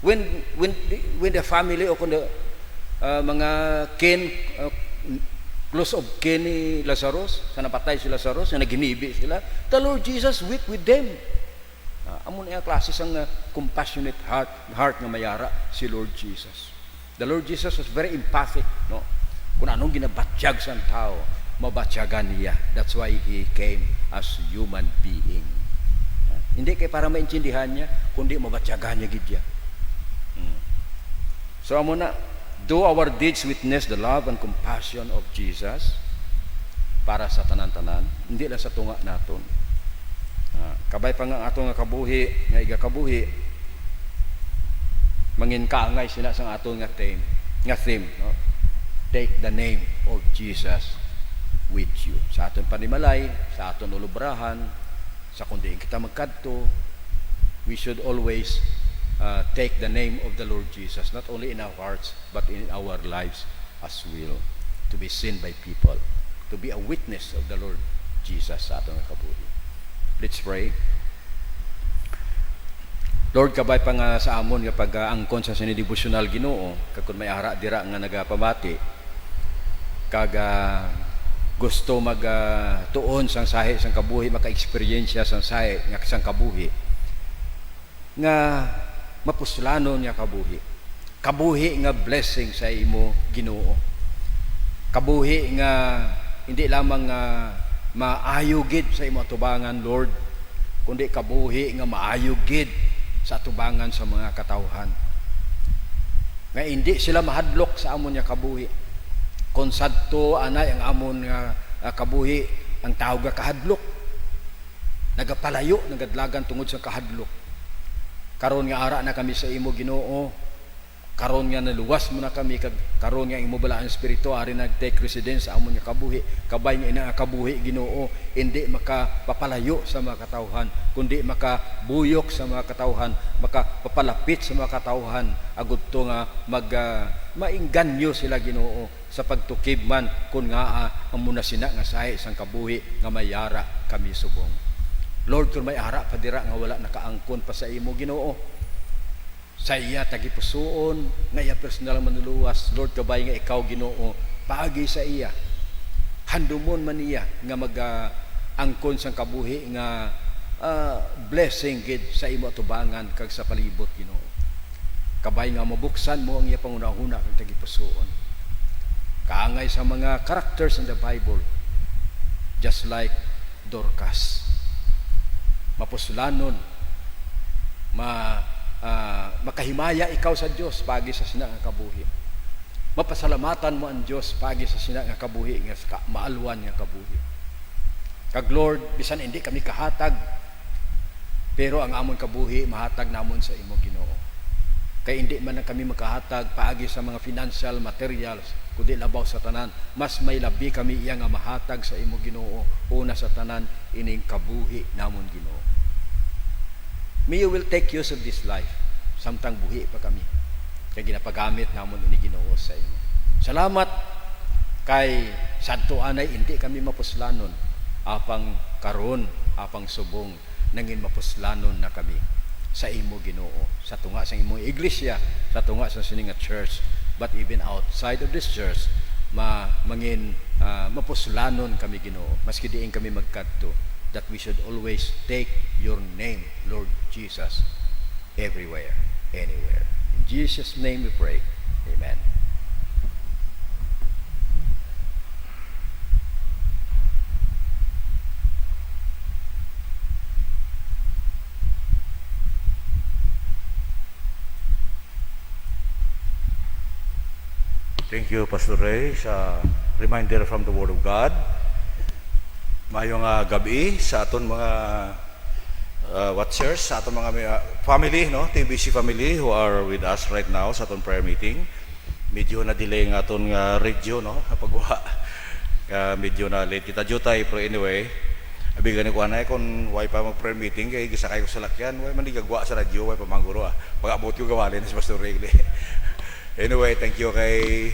When the family o kung the mga kin close of kin ni Lazarus, sa napatay si Lazarus, na naginibi sila, the Lord Jesus wept with them. Amo na yung klase sang compassionate heart nga mayara si Lord Jesus. The Lord Jesus was very empathic, no? Kung anong ginabatyag sa tao, mabatyagan niya. That's why He came as human being. Hindi kay para maintindihan niya, kundi mabatyagan niya gid. So amo na, do our deeds witness the love and compassion of Jesus para sa tanan-tanan, hindi lang sa tunga naton. Kabay pa nga atong nga kabuhi, nga igakabuhi, mangin kaangay sila sa aton nga theme, no? Take the name of Jesus with you. Sa aton panimalay, sa aton ulubrahan, sa kundi kita magkadto, we should always take the name of the Lord Jesus, not only in our hearts, but in our lives as well, to be seen by people, to be a witness of the Lord Jesus sa aton nga kabuhi. Let's pray. Lord, kabay pa nga sa amon nga pag-angkon sa sinidevotional Ginoo, kag may ara dira nga nagapamati, kag gusto tuon sang sahi sang kabuhi, maka-eksperyensya sang sahi nga sang kabuhi, nga mapuslanon niya kabuhi nga blessing sa imo Ginoo, kabuhi nga hindi lamang maayo gid sa imo atubangan Lord, kundi kabuhi nga maayo gid sa atubangan sa mga katawhan, nga hindi sila mahadlok sa amon nga kabuhi. Kung sadto anay ang amon nga kabuhi, ang tao nga kahadlok, nagapalayo, nagadlagan tungod sa kahadlok. Karon nga ara na kami sa imo Ginoo, Karon nga naluwas mo na kami, karon nga imo bala ang espiritu ari nag-take residence sa amon nga kabuhi, kabay nga ina kabuhi Ginoo, hindi makapapalayo sa mga katawhan, kundi makabuyok sa mga katawhan, makapapalapit sa mga katawhan, agud to nga mainganyo sila Ginoo sa pagtukib man kun nga amo na sina nga sahi sang kabuhi nga mayara kami subong. Lord, kung may ara pa dira nga wala nakaangkon pa sa imo Ginoo, sa iya tagipusoon nga iya personal manuluwas, Lord, kabay nga ikaw Ginoo paagi sa iya, handumon man iya nga mag-angkon sang kabuhi nga blessing gid sa imo atubangan kag sa palibot Ginoo. Kabay nga mabuksan mo ang iya pangunahuna kag tagipusoon, kaangay sa mga characters in the Bible, just like Dorcas, mapusulanon, makahimaya ikaw sa Dios pagi sa sina nga kabuhi, mapasalamatan mo ang Dios pagi sa sina nga kabuhi nga maalwan nga kabuhi. Kag Lord, bisan hindi kami kahatag, pero ang amon kabuhi mahatag namon sa imo Ginoo. Kay hindi man na kami makahatag paagi sa mga financial materials, kundi labaw sa tanan, mas may labi kami iya nga mahatag sa imo Ginoo, una sa tanan ining kabuhi namon Ginoo. May you will take use of this life, samtang buhi pa kami, kay ginapagamit namon ini Ginoo sa imo. Salamat kay sadto anay hindi kami mapuslanon, apang karon, apang subong nangin mapuslanon na kami sa imo Ginoo, sa tunga sa imo iglesia, sa tunga sa sininga church, but even outside of this church, mangin mapuslanon kami Ginoo, maski diin kami magkadto, that we should always take your name, Lord Jesus, everywhere, anywhere. In Jesus' name we pray. Amen. Thank you, Pastor Ray, sa reminder from the Word of God. Mayong gabi sa aton mga watchers, sa aton mga family, no, TBC family who are with us right now sa aton prayer meeting. Medyo na-delay ng aton radio, no, napagawa. Medyo na late kita jutay, pero anyway, abigan ko anay kung why pa mag-prayer meeting, kaya gisakay ko sa lakyan, why man di gagwa sa radio, why pa mangguro pag-abot ko gawalin si Pastor Ray. Anyway, thank you kay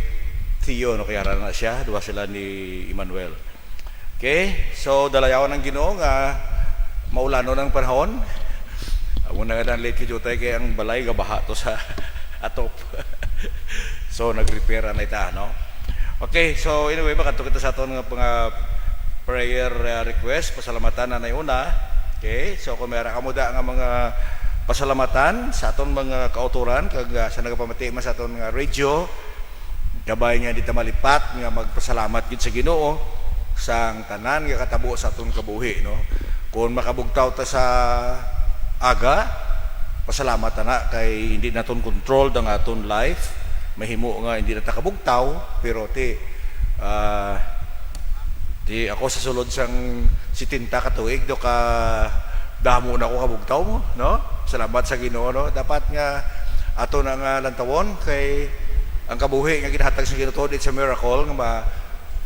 Theo, no, kaya na siya, duwa sila ni Emmanuel. Okay, so dalayawan ng Ginoo nga maulano ng panahon. Amo na nga late kitay kay ang balay gabaha to sa atop. So nag-repair na ita, no? Okay, so anyway, makato kita sa aton nga prayer request, pasalamatan na una. Okay, so kung mayroon kamuda nga mga pasalamatan sa aton mga kauturan kag sa nagapamati man sa aton nga radio, kabay nga di ta malipat nga magpasalamat gid sa Ginoo sang tanan nga katabo sa aton kabuhi, no? Kung makabugtaw ta sa aga, pasalamat na kay hindi naton control ang aton life, mahimo nga hindi na ta kabugtaw, pero ti ako sa sulod sang 70 ka tuig do ka damo na ko kabugtaw mo, no? Salamat sa Ginoo, no? Dapat nga ato na nga lantawon kay ang kabuhi nga ginahatag sa Ginoo, it's a miracle nga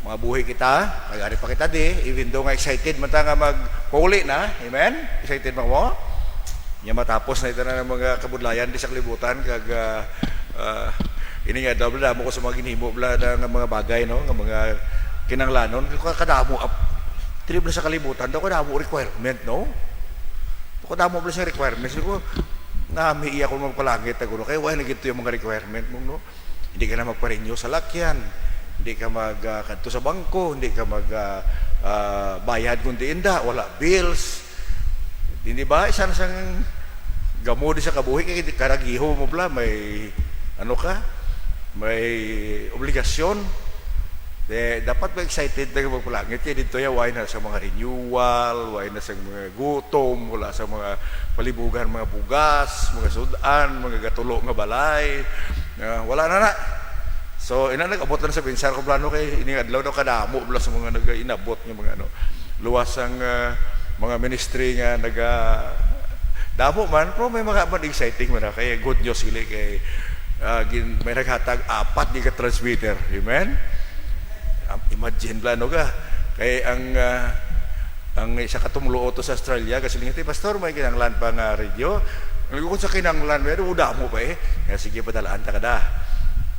mga buhi kita, kagari pa kita di, even though nga excited man ta nga magpauli na, amen? Excited man mo? Nga matapos na ito na ng mga kabudlayan di sa kalibutan, kag ini nga double damo ko sa mga ginhimo bla nga mga bagay, no? Nga mga kinanglanon, kadamo trip na sa kalibutan, daw kadamo requirement, no? Kadamo bla sa requirements, ko nami iya ko magpalangit ako, kaya why nagito yung mga requirement mo, no? Hindi ka na magpa-renew sa lakyan, hindi ka magkanto sa bangko, hindi ka bayad kundi inda, wala bills. Hindi ba? Isa na sang gamo di sa kabuhi, kaya karagiho mo bla, may ano ka? May obligasyon. Dapat ba excited na magpalangit? Kaya dito ya, why na sa mga renewal, why na sa mga gutom, wala sa mga palibugan, mga bugas, mga sudan, mga gatulo nga balay. Wala na. So ina nag-abot na sa pinsar ko plano kay ini adlaw daw kadamo bla sa mga nag-inabot nga mga ano luwasang mga ministry nga damo man, pero may mga exciting man kay good news gili kay may naghatag apat di ka transmitter. Amen? Imagine plano ka. Kay ang isa ka tumuluo to sa Australia kasi lingiti pastor may kinanglan pa nga radio. Kung sa kinanglan pero uda mo pa eh. Kaya sige padalaan ta kada.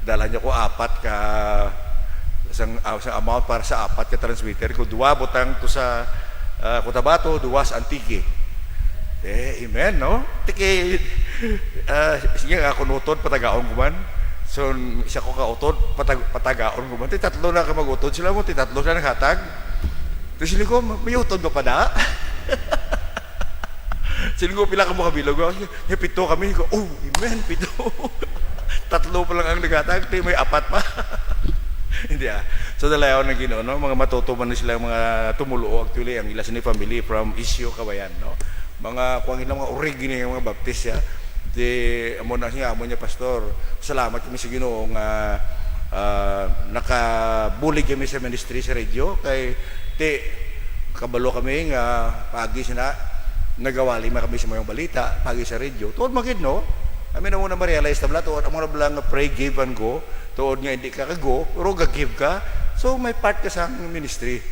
Dala niya ko apat ka isang amount para sa apat ka transmitter ko duwa butang to sa Cotabato, duwas Antique. Amen, no? Tiki sige nga kunutod patagaon ko man. So isa ko kautod patagaon ko man. Tatlo na ka magutod sila mo, tatlo na naghatag. Tapos sila ko, may utod ka pa na? Sila ko, pila ka mo kabilog. Yung pito kami, ko, oh, amen, pito. Tatlo pa lang ang naghatag, may apat pa. Hindi So dalayaw na Ginoo, no? Mga matutuman na sila mga tumuluo actually ang ila sini family from Isyo Kabayan, no? Mga kuang ilang mga origin ng mga baptist ya. Di amo na siya, amo niya pastor. Salamat kami sa Ginoo nga nakabulig kami sa ministry sa radio kay kabalo kami nga pagi sina nagawali kami sa mga balita pagi sa radio. Tuod magid no? Kami na muna ma-realize tabla tuod amo na bala nga pray give and go. Tuod nga hindi ka go, pero ga-give ka. So may part ka sa ministry.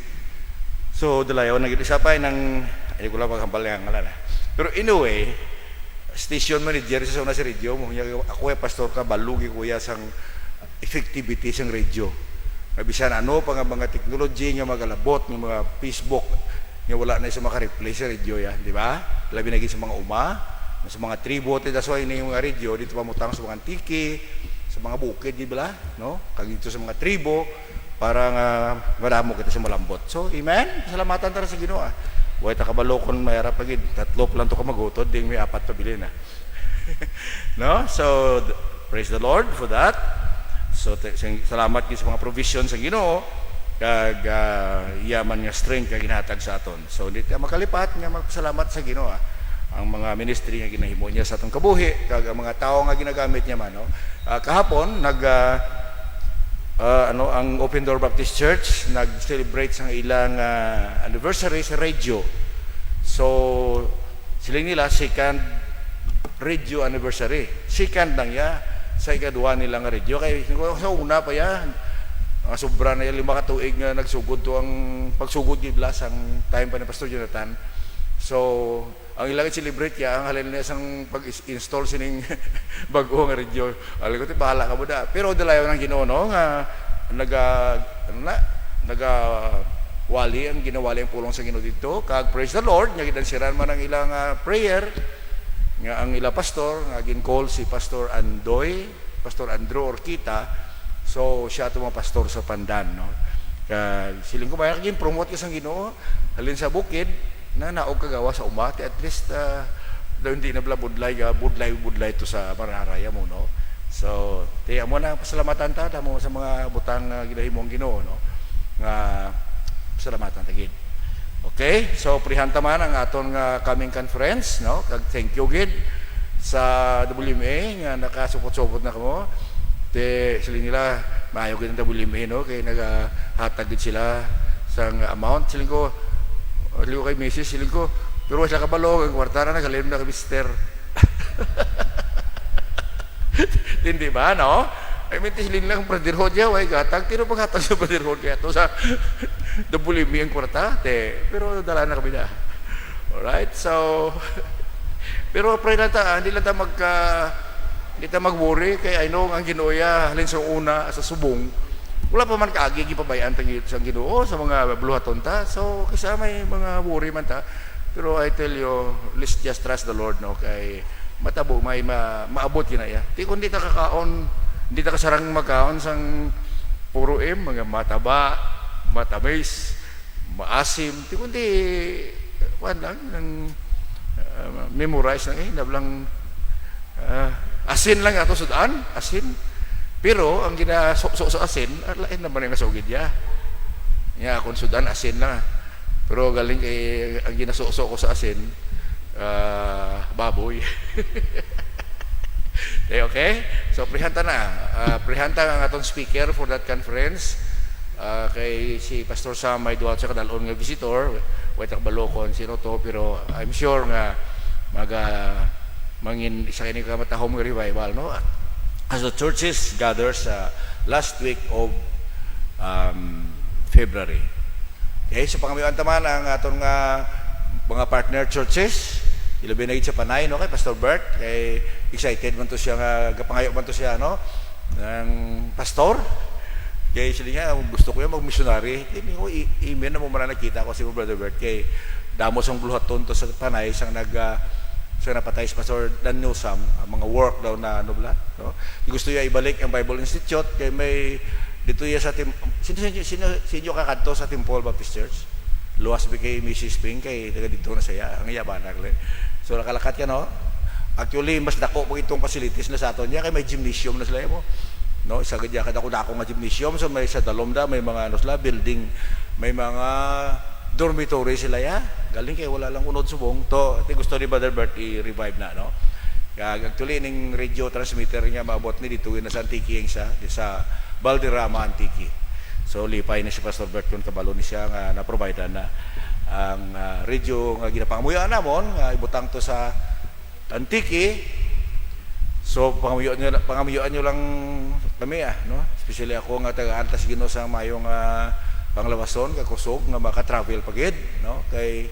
So dalayaw na gid isa pa nang ay ko lang pagkambal yang ngalan. Pero anyway, station manager sa una sa radio mo ako ay pastor ka balugi kuya sang effectivity sang radio. Mabisan ano pa nga mga technology nga magalabot ng mga Facebook nga wala na sa maka-replace sa radio ya, di ba? Labi na sa mga sa mga tribo that's why na yung mga radio dito pamutang sa mga Antique, sa mga bukid di ba, no? Kag dito sa mga tribo para nga maramo kita sa malambot. So, amen. Salamatan tara sa Ginoo. Way ta kabalo kon mayara pagid tatlo lang to ka magutod ding may apat pa bilin no? So, praise the Lord for that. So salamat sa mga provision sa Ginoo kag yaman nga strength nga ginhatag sa aton. So hindi ta makalipat nga magpasalamat sa Ginoo ang mga ministry nga ginahimo niya sa atong kabuhi kag ang mga tawo nga ginagamit niya man no. Kahapon ang Open Door Baptist Church nag-celebrate sa ilang anniversary sa radio. So sila nila second radio anniversary. Second lang ya sa ikaduha nila nga radio kay sa una pa yan sobra na yan 5 ka tuig nga nagsugod to ang pagsugod gibla sang time pa ni Pastor Jonathan. So ang ilang celebrate ya ang halin niya sang pag-install sining bag-o nga radio. Alam ko ti bahala ka mo da. Pero dalayo ng Ginoo no nga wali ang ginawali ang pulong sa Ginoo dito kag praise the Lord nga gidansiran man ang ilang prayer nga ang ila pastor nga gin-call si Pastor Andoy, Pastor Andrew Orquita. So siya to mga pastor sa Pandan no. Siling ko ba gin promote ka sang Ginoo halin sa bukid na naog kagawa sa umati at least hindi na bla budlay to sa mararaya mo no. So tiya mo na pasalamatan ta mo sa mga butang ginahimong Ginoo no. Nga pasalamatan ta gid. Okay, so prihanta man ang aton nga coming conference, no? Kag thank you gid sa WMA nga nakasupot-supot na kamo. Sila nila maayo gid ang WMA no kay nagahatag gid sila sang amount. Sila ko kay Mrs. Sila ko pero sa kabalo ang kwarta na nagalim na kay Mister. Hindi ba no? I mean silin lang brotherhood ya way gatag tino paghatag sa brotherhood kaya to sa WMA ang kwarta pero dala na kami na. Alright, so pero pray lang ta hindi lang ta mag-worry kay I know ang Ginoo halin sa una sa subong wala pa man kaagi gipabayan ta sa Ginoo sa mga buluhaton ta. So kasi may mga worry man ta pero I tell you let's just trust the Lord no kay matabo may maabot yun na ya. Di kundi ta kakaon hindi ta kasarang magkaon sang puro mga mataba matamis, maasim, di kundi lang memorize lang nablang asin lang ato sudan, asin. Pero ang ginasukso sa asin, lain naman yung nasugid ya. Ya, kung sudan asin lang. Pero galing kay ang ginasukso ko sa asin, baboy. Okay? So prihanta na. Prihanta ang atong speaker for that conference. Kay si Pastor Sam may duha sa kadalon nga visitor way takbalokon sino to pero I'm sure nga mangin isa kini ka matahom nga revival no as the churches gathers last week of February. Okay, so pangamiwan taman ang aton nga mga partner churches, ilabi na sa Panay, no, kay Pastor Bert, kay excited man to siya nga gapangayo man to siya, no, ng pastor. Kaya sila nga, gusto ko yung mag-missionary. Hindi ko, email na mo man nakita ko si Brother Bert. Kay damos ang buluhaton to sa Panay, sang napatay si Pastor Dan Newsam, ang mga work daw na ano bla. No? Gusto niya ibalik ang Bible Institute, kay may, dito ya sa sino kakanto sa Tim Paul Baptist Church? Luwas ba kay Mrs. Ping, kay taga dito na siya, ang yabanag. So nakalakat ka, no? Actually, mas dako po itong facilities na sa aton niya, kay may gymnasium na sila mo. No, isa gadya kada ko dako nga gymnasium, so may sa Dalomda may mga ano sila building, may mga dormitory sila ya. Galing kay wala lang unod subong to. Ati gusto ni Brother Bert i-revive na, no. Kaya actually ning radio transmitter niya maabot ni dito na sa Antique sa Valderrama Antique. So lipay na si Pastor Bert kun kabalo ni siya nga na-provide na ang radio nga ginapangamuyan namon nga ibutang to sa Antique. So pangamuyuan nyo lang kami, no? Especially ako nga taga-alta sa Ginoo sa mayong panglawason, kakusog nga maka-travel pagid, no? Kay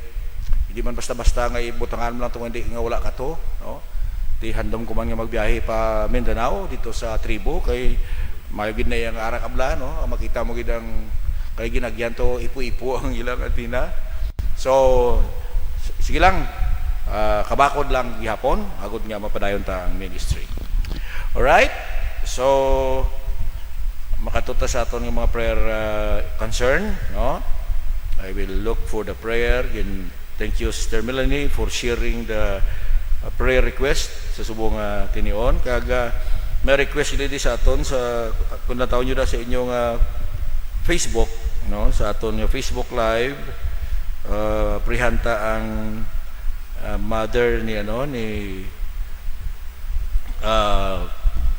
hindi man basta-basta nga ibutangan mo lang tong hindi nga wala ka to, no? Di handom ko man nga magbiyahe pa Mindanao dito sa tribo, kay mayo gid na yang arak abla, no? Makita mo gid ang kay ginagyan to ipo-ipo ang ilang antina. So sige lang. Kabakod lang gihapon agud nga mapadayon ta ang ministry. Alright, so makatuta sa aton nga mga prayer concern, no? I will look for the prayer. And thank you Sister Melanie for sharing the prayer request sa subong tinion. Kaga may request dili sa aton sa kung nataw nyo na sa inyong Facebook, no? Sa aton nga Facebook live, prihanta ang mother ni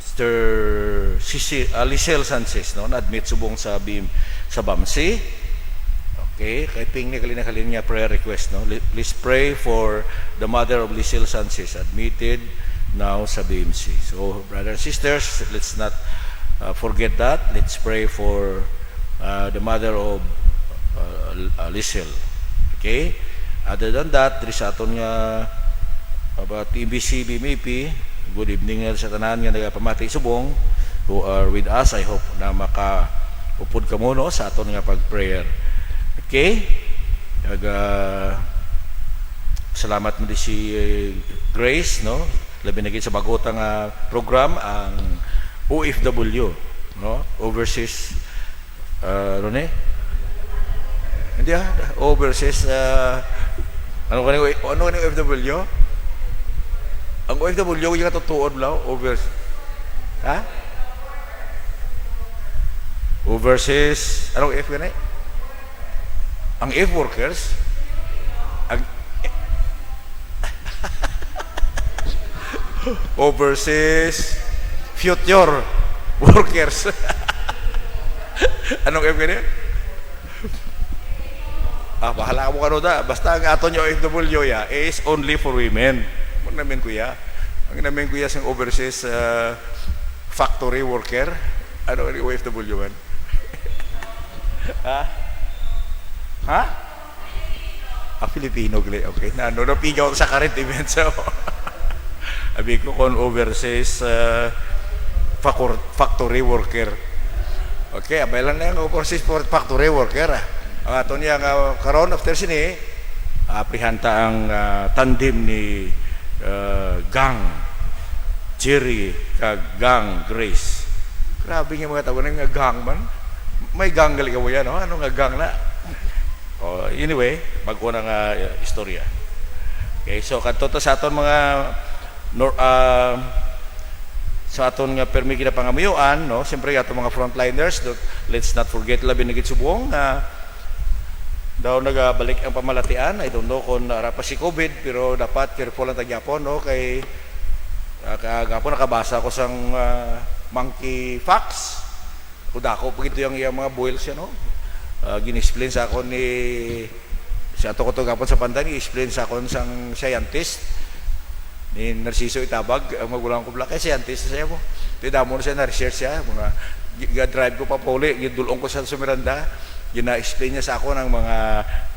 Sister Lisel Sanchez, no, na-admit subong sa BAMC. Okay, kay ping ni kalin niya prayer request, no. Please pray for the mother of Lisel Sanchez admitted now sa BMC. So brothers and sisters, let's not forget that. Let's pray for the mother of Lisel. Okay? Other than that, diri sa aton nga about TBC BMP, good evening sa tanan nga nagapamati subong who are with us. I hope na makaupod ka mo, no, sa aton nga pag-prayer. Okay? Salamat mo di si Grace, no? Labi na gid sa bagota nga program ang OFW, no? Overseas hindi overseas ano kaning OFW? Ang OFW yung katutuon lang overseas anong F ganay? Ang F workers ang overseas future workers. Anong F ganay? Bahala mo kano da. Basta ang aton yung OFW is only for women. Ang namin kuya. Ang namin kuya sa overseas factory worker. Ano ang OFW man? Ha? Filipino gali. Okay. Napigaw sa current event. So, abi ko kung overseas factory worker. Okay. Abay lang na yung overseas factory worker. Ang ato niya karon after sini prihanta ang tandem ni Gang Jerry kag Gang Grace. Grabe nga mga tawanan nga gang man. May gang gali ka mo yan, no? Ano nga gang na? Anyway, bago na nga istorya. Okay, so kanto to sa aton mga sa aton nga permi kinapangamuyuan, no? Siyempre aton mga frontliners, let's not forget labi na gid subong na daw nagabalik ang pamalatian. I don't know kung pa si COVID, pero dapat careful ang tagyapon, no? Kay kagapon nakabasa ko sang monkey facts. Kudako pag ito yung mga boils yan, no? Gin-explain sa ako ni si ato ko to gapon sa Pandan, i-explain sa ako sang scientist ni Narciso Itabag, ang magulang ko bla kay scientist sa mo. Tidamo na siya na research siya, mga drive ko pa puli, gidulong ko sa Miranda, gina-explain niya sa ako ng mga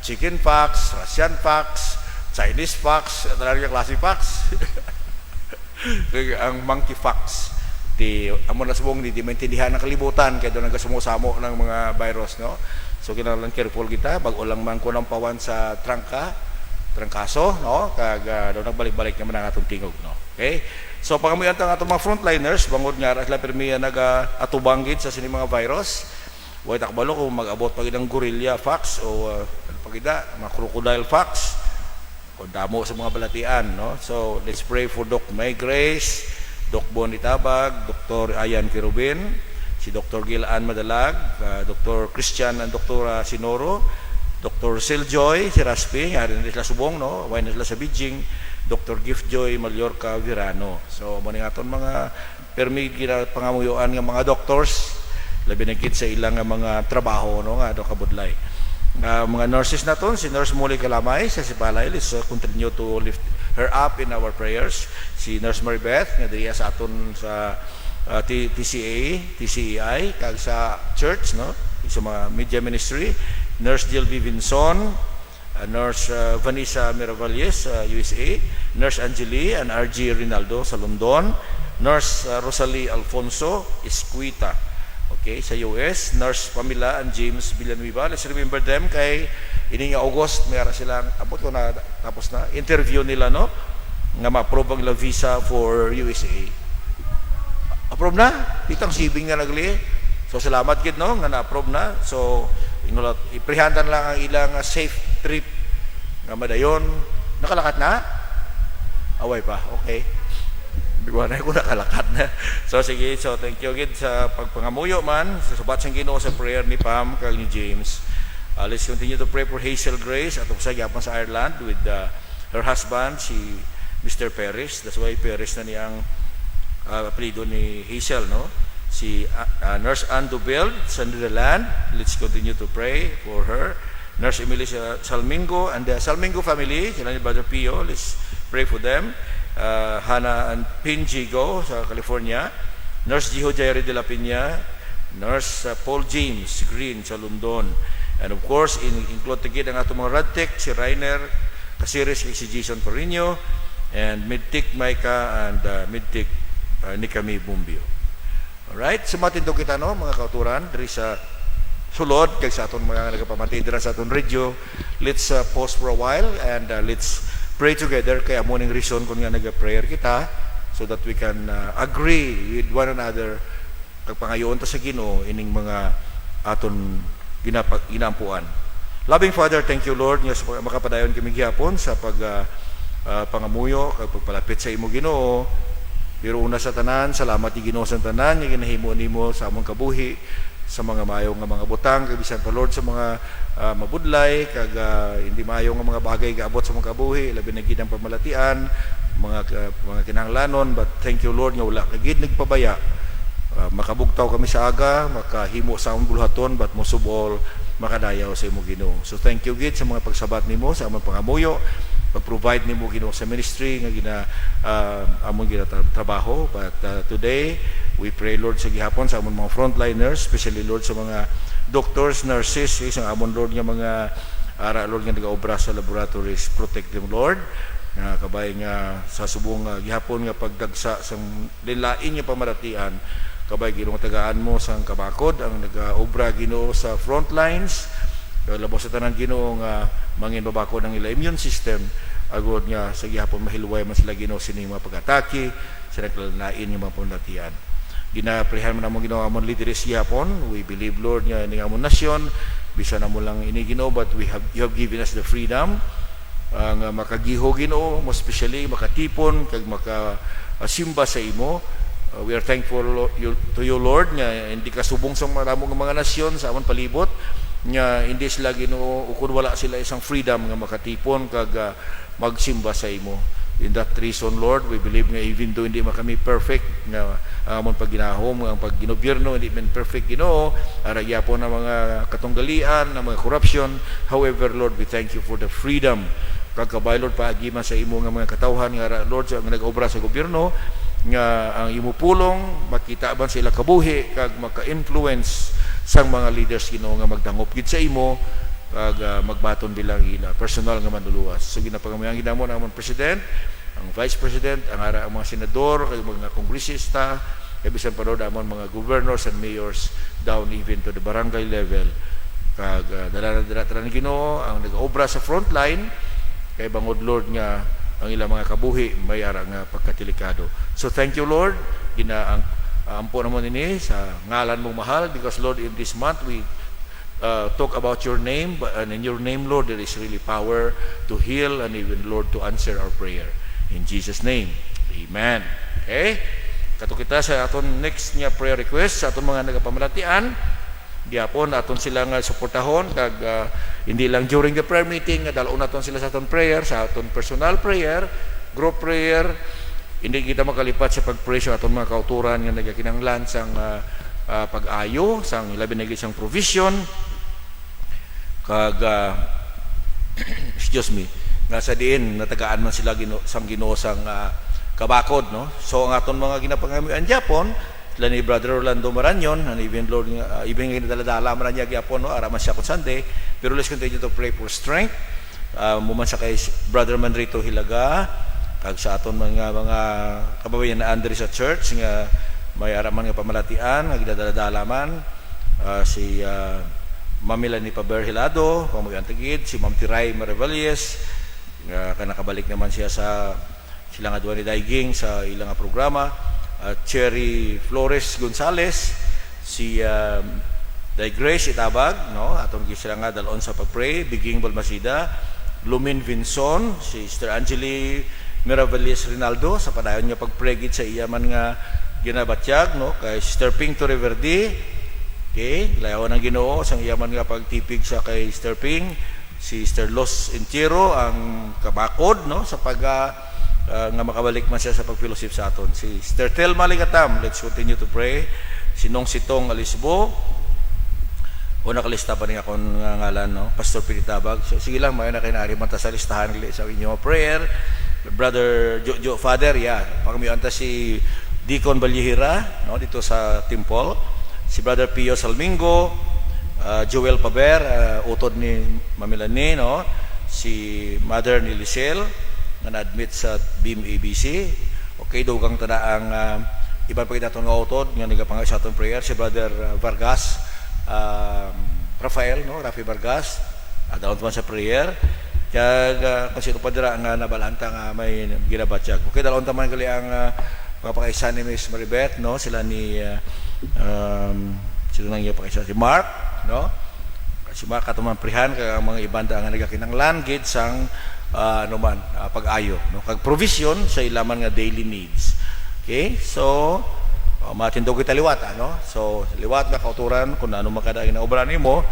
chicken facts, Russian facts, Chinese facts, at talagang klase facts. Ang monkey facts. Amo na subong di maintindihan ng kalibutan kaya doon nagasumo-samo ng mga virus, no? So kinahanglan careful kita bago lang man ko ng pawan sa trangkaso, no? Kag daw nagbalik-balik naman ang atong tingog, no? Okay? So pangamuyan tang atong mga frontliners bangod nga sila permiya naga-atubang gid sa sini mga virus. Way takbalo kung mag-abot pag ng gorilla facts o pagida mga crocodile facts o damo sa mga balatian, no? So let's pray for Doc May Grace, Doc Bonnie Tabag, Dr. Ayan Kirubin, si Dr. Gilaan Madalag, Dr. Christian and Dr. Sinoro, Dr. Siljoy, si Raspi, nga rin sila subong, no? Way na sila sa Beijing, Dr. Giftjoy Mallorca Virano. So, muna nga itong mga permi pangamuyuan ng mga doctors, labi na sa ilang mga trabaho, no? Nga, kabudlay. Mga nurses na to, si Nurse Muli Kalamay, sa Sipalay, let's continue to lift her up in our prayers. Si Nurse Maribeth, nga diya sa aton sa TCEI, kag sa church, no? Sa mga media ministry. Nurse Jill Vinson, Nurse Vanessa Miravalles sa USA, Nurse Angeli and RG Rinaldo sa London, Nurse Rosalie Alfonso Esquita, okay, sa US, Nurse Pamela and James Villanueva. Let's remember them kay ini nga August mayara silang abot ko na tapos na interview nila, no, nga ma-approve ang visa for USA. Approve na, ditang sibing nga nagli. So salamat gid, no, nga na-approve na. So inulat iprihantan lang ang ilang safe trip nga madayon. Nakalakat na? Away pa, okay. Bigwa na ko nakalakat na. So sige, so thank you gid sa pagpangamuyo man sa subat sang Ginoo sa prayer ni Pam kag ni James. Let's continue to pray for Hazel Grace at sa gyapon sa Ireland with her husband, si Mr. Perez. That's why Perez na niyang apelido ni Hazel, no? Si Nurse Ann Dubel sa Netherlands. Let's continue to pray for her. Nurse Emily Salmingo and the Salmingo family, sila ni Brother Pio. Let's pray for them. Hannah and Pinjigo sa California. Nurse Jiho Jairi de la Piña. Nurse Paul James Green sa London. And of course, include tigid ang atong mga Radtech, si Rainer Casiris, si Jason Torino, and Midtech Maika and Midtech Nikami Bumbio. Alright, sumatindog kita, no, mga kauturan, diri sa sulod, kag sa aton mga nagapamati dira sa aton radio. Let's pause for a while and let's pray together. Kaya morning reason kung nga nag-prayer kita so that we can agree with one another kag pangayoon ta sa Ginoo ining mga aton ginampuan. Loving Father, thank you Lord nga sa makapadayon kami gihapon sa pangamuyo kag pagpalapit sa imo Ginoo. Pero una sa tanan, salamat ti Ginoo sa tanan nga ginahimo nimo sa among kabuhi, sa mga maayong nga mga butang kag bisan pa Lord sa mga mabudlay kag hindi maayong nga mga bagay gaabot sa mga kabuhi, labi na gid ang pamalatian, mga kinahanglanon. But thank you Lord nga wala ka gid nagpabaya. Makabugtaw kami sa aga, makahimo sa among buluhaton, but most of all makadayaw sa imo Ginoo. So thank you gid sa mga pagsabat nimo sa among pangamuyo, pag-provide nimo Ginoo sa ministry nga among trabaho. But today we pray Lord sa gihapon sa among mga frontliners, especially Lord sa mga doctors, nurses, sa among Lord nga mga Lord nga nagaobra sa laboratories. Protect them Lord, nga kabay nga sa subong gihapon nga pagdagsa sa lilain nga pamaratian, kabay Ginoo tagaan mo sang kabakod ang nagaobra Ginoo sa front lines, labos sa tanan Ginoo nga mangin babakod ang ila immune system agod nga sa gihapon mahilway man sila Ginoo sini mga pag-atake sa naglalain nga mga pamaratian. Ginaprehan man among Ginoo among leaders gihapon. We believe Lord nga ning among nasyon bisan na mo lang ini Ginoo, but you have given us the freedom ang makagiho Ginoo, mo especially makatipon kag makasimba sa imo. We are thankful to you Lord nga hindi ka subong sa maramong mga nasyon sa amon palibot nga hindi sila Ginoo ukon wala sila isang freedom nga makatipon kag magsimba sa imo. In that reason Lord, we believe nga even though hindi man kami perfect nga amon pagginahom ang pagginobierno hindi man perfect Ginoo, ara gyapon ang mga katunggalian, ang mga corruption. However Lord, we thank you for the freedom kag kabay Lord paagi man sa imo nga mga katawhan nga Lord sa nag-obra sa gobyerno nga ang imupulong makita ban sa ila kabuhi kag maka-influence sang mga leaders Ginoo nga magdangop gid sa imo kag magbaton bilang ila personal nga manluluwas. So ginapangamayan ginamon ang among president, ang vice president, ang mga senador, kag mga kongresista, kay bisan pa daw among mga governors and mayors down even to the barangay level. Kag dala ni Ginoo ang nagaobra sa front line kay bangod Lord nga ang ilang mga kabuhi may ara nga pagkatilikado. So thank you Lord, gina ang ampo namon ini sa ngalan mong mahal, because Lord in this month we talk about your name, and in your name Lord there is really power to heal and even Lord to answer our prayer. In Jesus name, amen. Okay, kato kita sa aton next nga prayer request sa aton mga nagapamalatian. Gihapon aton sila nga suportahon kag hindi lang during the prayer meeting nga dalon naton sila sa aton prayer, sa aton personal prayer, group prayer. Hindi kita makalipat sa pag-pray sa aton mga kauturan nga nagakinahanglan sang pag-ayo, sang labi na sang provision kag excuse me, nga sa diin natagaan man sila sang Ginoo sang kabakod, no? So ang aton mga ginapangamian Japon sila ni Brother Orlando Maranyon, and even Lord, even nga dala-dala man niya gyapon, no, ara man siya kun Sunday, pero let's continue to pray for strength. Muman sa kay Brother Manrito Hilaga, kag sa aton mga kababayan na andri sa church nga may ara man nga pamalatian, nga gidadala man, si Ma'am Melanie Paber Hilado, pamagantagid, si Ma'am Tiray Maravalles, nga nakabalik naman siya sa sila nga duwa ni Daiging sa ilang nga programa. Cherry Flores Gonzales, si Day Grace Itabag, no, atong gisira nga dalon sa pagpray, Biging Balmasida, Lumin Vinson, si Sister Angeli Miravalles Rinaldo sa padayon nga pagpray gid sa iya man nga ginabatyag, no, kay Sister Ping Torreverdi. Okay, layawan ang Ginoo sang iya man nga pagtipig sa kay Sister Ping, si Sister Los Entero ang kabakod, no, sa nga makabalik man siya sa pag-fellowship sa aton. Si Sister Telma Ligatam, let's continue to pray. Si Nong Sitong Alisbo, o nakalista pa rin akong ngalan, no? Pastor Pinitabag. So, sige lang, may na kayo naariman sa listahan sa inyong prayer. Brother Jojo Father, pagkamianta si Deacon Balyihira, no, dito sa Temple. Si Brother Pio Salmingo, Joel Paber, utod ni Mamilani, no? Si Mother ni Lisel, nga na-admit sa BIM ABC. Okay, dugang tada ang ibang pagkitaton nga utod nga nagapangay sa atong prayer, si Brother Vargas Rafael, no, Rafi Vargas, daon man sa prayer. Kaya kasi ito pa dira nga nabalanta nga may ginabatyag. Okay, dalawang taman gali ang pakaisan ni Miss Maribeth, no, sila ni sila nang iya pakaisan si Mark, no, si Mark katuman prihan kag ang mga ibanda nga nagakinanglan gid sang pag-ayo, no, kag provision sa ilaman nga daily needs. Okay, so matindog kita liwat, no, so liwat na kauturan kung ano makadaing na obra nimo,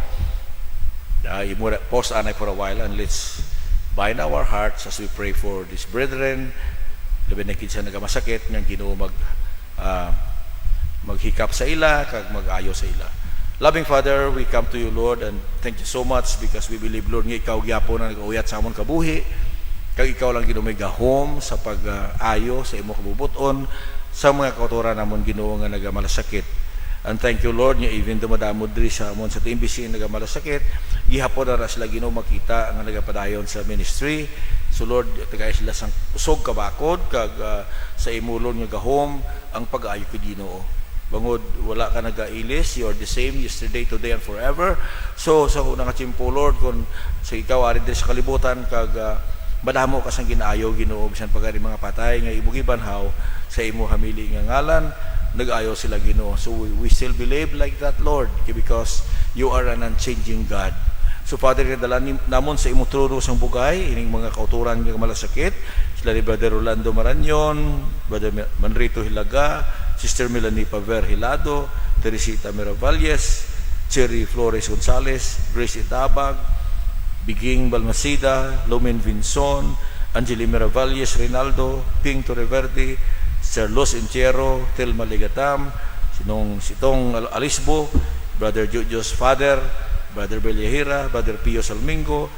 pause anay for a while and let's bind our hearts as we pray for these brethren, labi na kinsa nagamasakit nga Ginoo maghikap sa ila kag mag-ayo sa ila. Loving Father, we come to you, Lord, and thank you so much because we believe, Lord, nga ikaw gyapon na nag-uyat sa amon kabuhi, kag ikaw lang Ginoo may gahom sa pag-ayo sa imo kabubuton sa mga kauturan namon Ginoo nga nagamalasakit. And thank you, Lord, nga even dumadamod diri sa amon sa TMBC nagamalasakit, gihapon na sila Ginoo makita nga nagapadayon sa ministry. So Lord, tagay sila sang usog kabakod kag sa imo Lord nga gahom ang pag-ayo kay Ginoo. Bangod wala ka nagailis, you are the same yesterday, today, and forever. So sa unang katsimpo, Lord, kung sa ikaw ari diri sa kalibutan kag madamo ka sang ginaayo Ginoo bisan pagari mga patay nga ibugibanhaw sa imo hamili nga ngalan, nag-ayo sila Ginoo. So we still believe like that, Lord, because you are an unchanging God. So Father, dala namon sa imo trono sang bugay ining mga kauturan nga malasakit, sila ni Brother Orlando Maranyon, Brother Manrito Hilaga, Sister Melanie Paver Hilado, Teresita Miravalles, Cherry Flores Gonzales, Grace Itabag, Biging Balmasida, Lumin Vinson, Angeli Miravalles Rinaldo, Ping Torreverdi, Sir Los Entero, Telma Ligatam, Sinong Sitong Alisbo, Brother Jojo's Father, Brother Balyihira, Brother Pio Salmingo,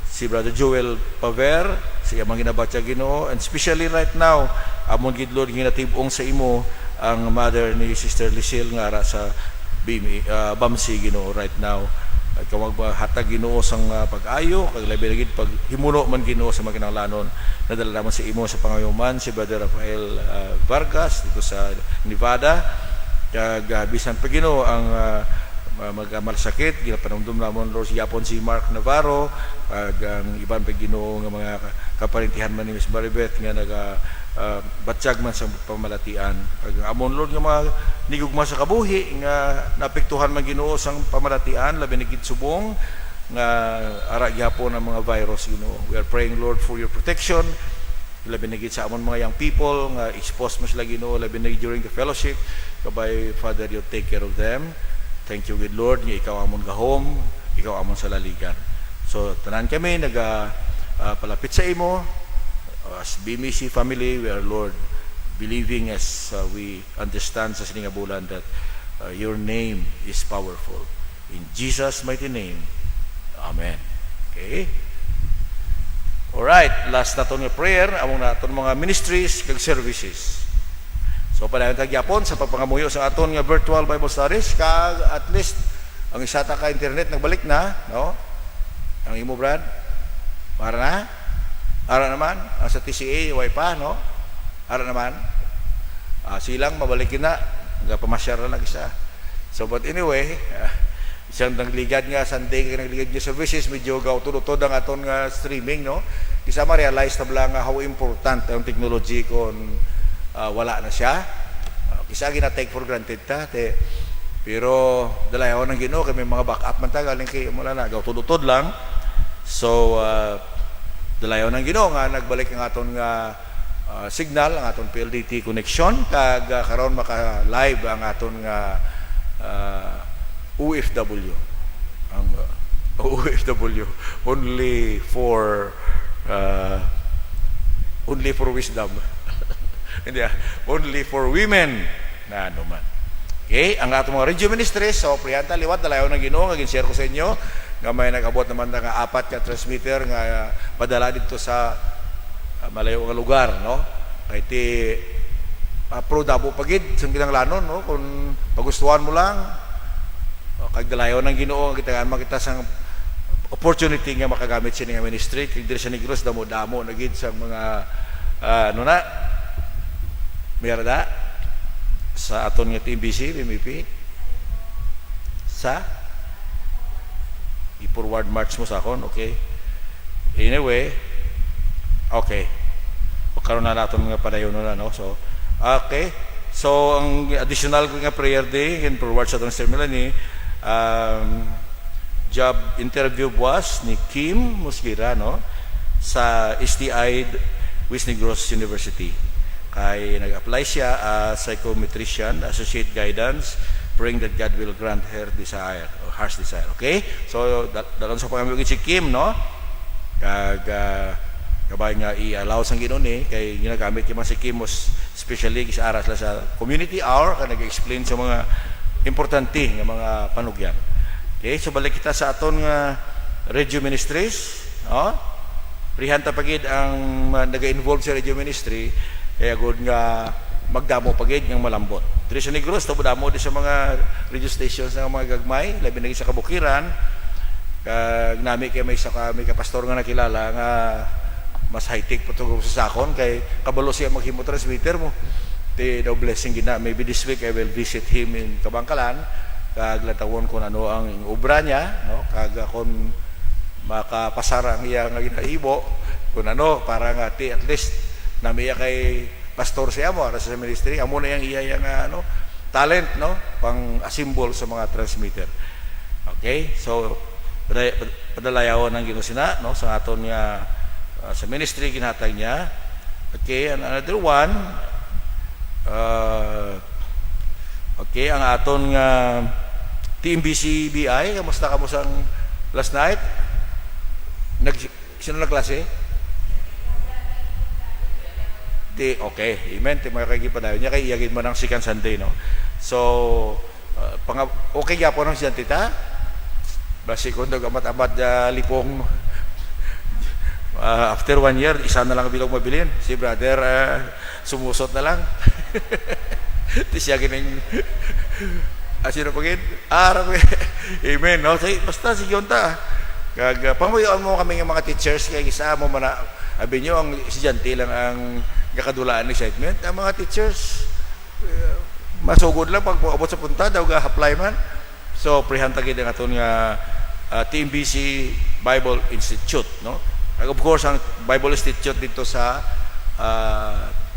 si Brother Joel Paver, sa iyang mga ginabatya Ginoo, and especially right now amon gid Lord ginatib-ong sa imo ang mother ni Sister Lisil nga ara sa Bamsi Ginoo right now. At kawag hatag Ginoo sang pag-ayo kag labi na gid pag himuno man Ginoo sa mga kinahanglanon. Nadala naman sa imo sa pangayuman si Brother Rafael Vargas dito sa Nevada, kag bisan pa Ginoo ang magmalasakit ginapanumdum namon Lord yapon si Mark Navarro, kag ang iban pa Ginoo nga mga kaparintihan man ni Miss Maribeth nga naga batyag man sa pamalatian. Kag amon Lord nga mga nigugma sa kabuhi nga naapektuhan man Ginoo sang pamalatian labi na gid subong nga ara gyapon ang mga virus Ginoo. We are praying Lord for your protection labi na gid sa amon mga young people nga exposed man sila Ginoo labi na during the fellowship. Kabay Father, you take care of them. Thank you good Lord nga ikaw amon gahom, ikaw amon sa laligan. So tanan kami palapit sa imo as BMC family. We are Lord believing as we understand sa sininga bulan that your name is powerful. In Jesus mighty name, amen. Okay, alright, last na nga prayer among naton mga ministries kag services. So padayon tagyapon sa pagpangamuyo sa aton nga virtual Bible studies, kag at least ang isa ta ka internet nagbalik na, no? Ang imo Brad para na ara naman ang sa TCA way pa, no? Ara naman silang mabalikin na nga pamasyar na isa. So but anyway, isang nagligad nga Sunday kag nagligad nga services medyo gaw-tudod ang aton nga streaming, no? Isa ma-realize na bala nga how important ang technology kon wala na siya. Kisa gina-take for granted ta. Pero dalayaw ng Ginoo kay may mga backup man ta galing kay mula na gaw-tudod lang. So dalayaw ng Ginoo nga nagbalik ang aton nga signal, ang aton PLDT connection, kag karon maka-live ang aton nga OFW. Ang OFW only for wisdom. Hindi only for women na ano man. Okay, ang atong mga radio ministries, so priyanta liwat dalayaw ng Ginoo nga gin-share ko sa inyo nga may nag-abot naman nga 4 ka transmitter nga padala dito sa malayo nga lugar, no? Kay ti pro dabo pagid sang kinahanglanon, no? Kung pagustuhan mo lang kag dalayaw ng Ginoo kita makita sang opportunity nga makagamit sini nga ministry kay diri sa Negros damo-damo na gid sa mga ano na merda sa aton nga TBC, BMP sa i-forward march mo sa akon, okay? Anyway, okay. Karon na naton nga padayon na, no? So, okay. So, ang additional ko nga prayer day in forward sa aton Sir Melanie, job interview buwas ni Kim Musgira, no? Sa STI West Negros University. Kay nag-apply siya as psychometrician, associate guidance, praying that God will grant her desire or heart's desire. Okay? So dalon sa pangamigin si Kim, no? Kag kabay nga i-allow sang Ginoo ni kay ginagamit man si Kim especially sa aras la sa community hour kay nag-explain sa mga importante nga mga panugyan. Okay? So balik kita sa aton nga radio ministries, no? Prihanta pagid ang naga-involve sa radio ministry. Kaya good nga magdamo pagid ng malambot. Diri sa Negros damo di sa mga radio stations nga mga gagmay, labi na sa kabukiran. Kag nami kay may pastor nga nakilala nga mas high-tech pa to sa sakon kay kabalo siya maghimo transmitter mo. Daw blessing gina. Maybe this week I will visit him in Kabangkalan. Kag latawon ko ano ang obra niya, no? Kag kon makapasara ang iya nga ginaibo kun ano para nga at least namiya kay pastor siya mo sa ministry amo na yang iya nga ano talent, no, pang symbol sa mga transmitter. Okay, so padalayawan ng Ginoo sina, no, sa aton nga sa ministry ginhatag niya. Okay, and another one okay, ang aton nga TMBC BI, kamusta kamo sang last night? Sino na klase? Okay, amen. Ti mga kagipadayon niya kay iyagid mo ng second Sunday, no. So okay gyapon ang siyan tita. Basi kun dog amat-amat lipong After 1 year, isa na lang bilog mabilin. Si brother, sumusot na lang. Di siya gining, sino pagin? Amen, no? Basta, sige yun ta. Panguyaan mo kami ng mga teachers, kaya isa mo man abi nyo, ang estudyante lang ang kakadulaan ng excitement. Ang mga teachers, masugod lang pag abot sa punta, daw ga-apply man. So, prihantagin ang aton nga TMBC Bible Institute, no? Of course, ang Bible Institute dito sa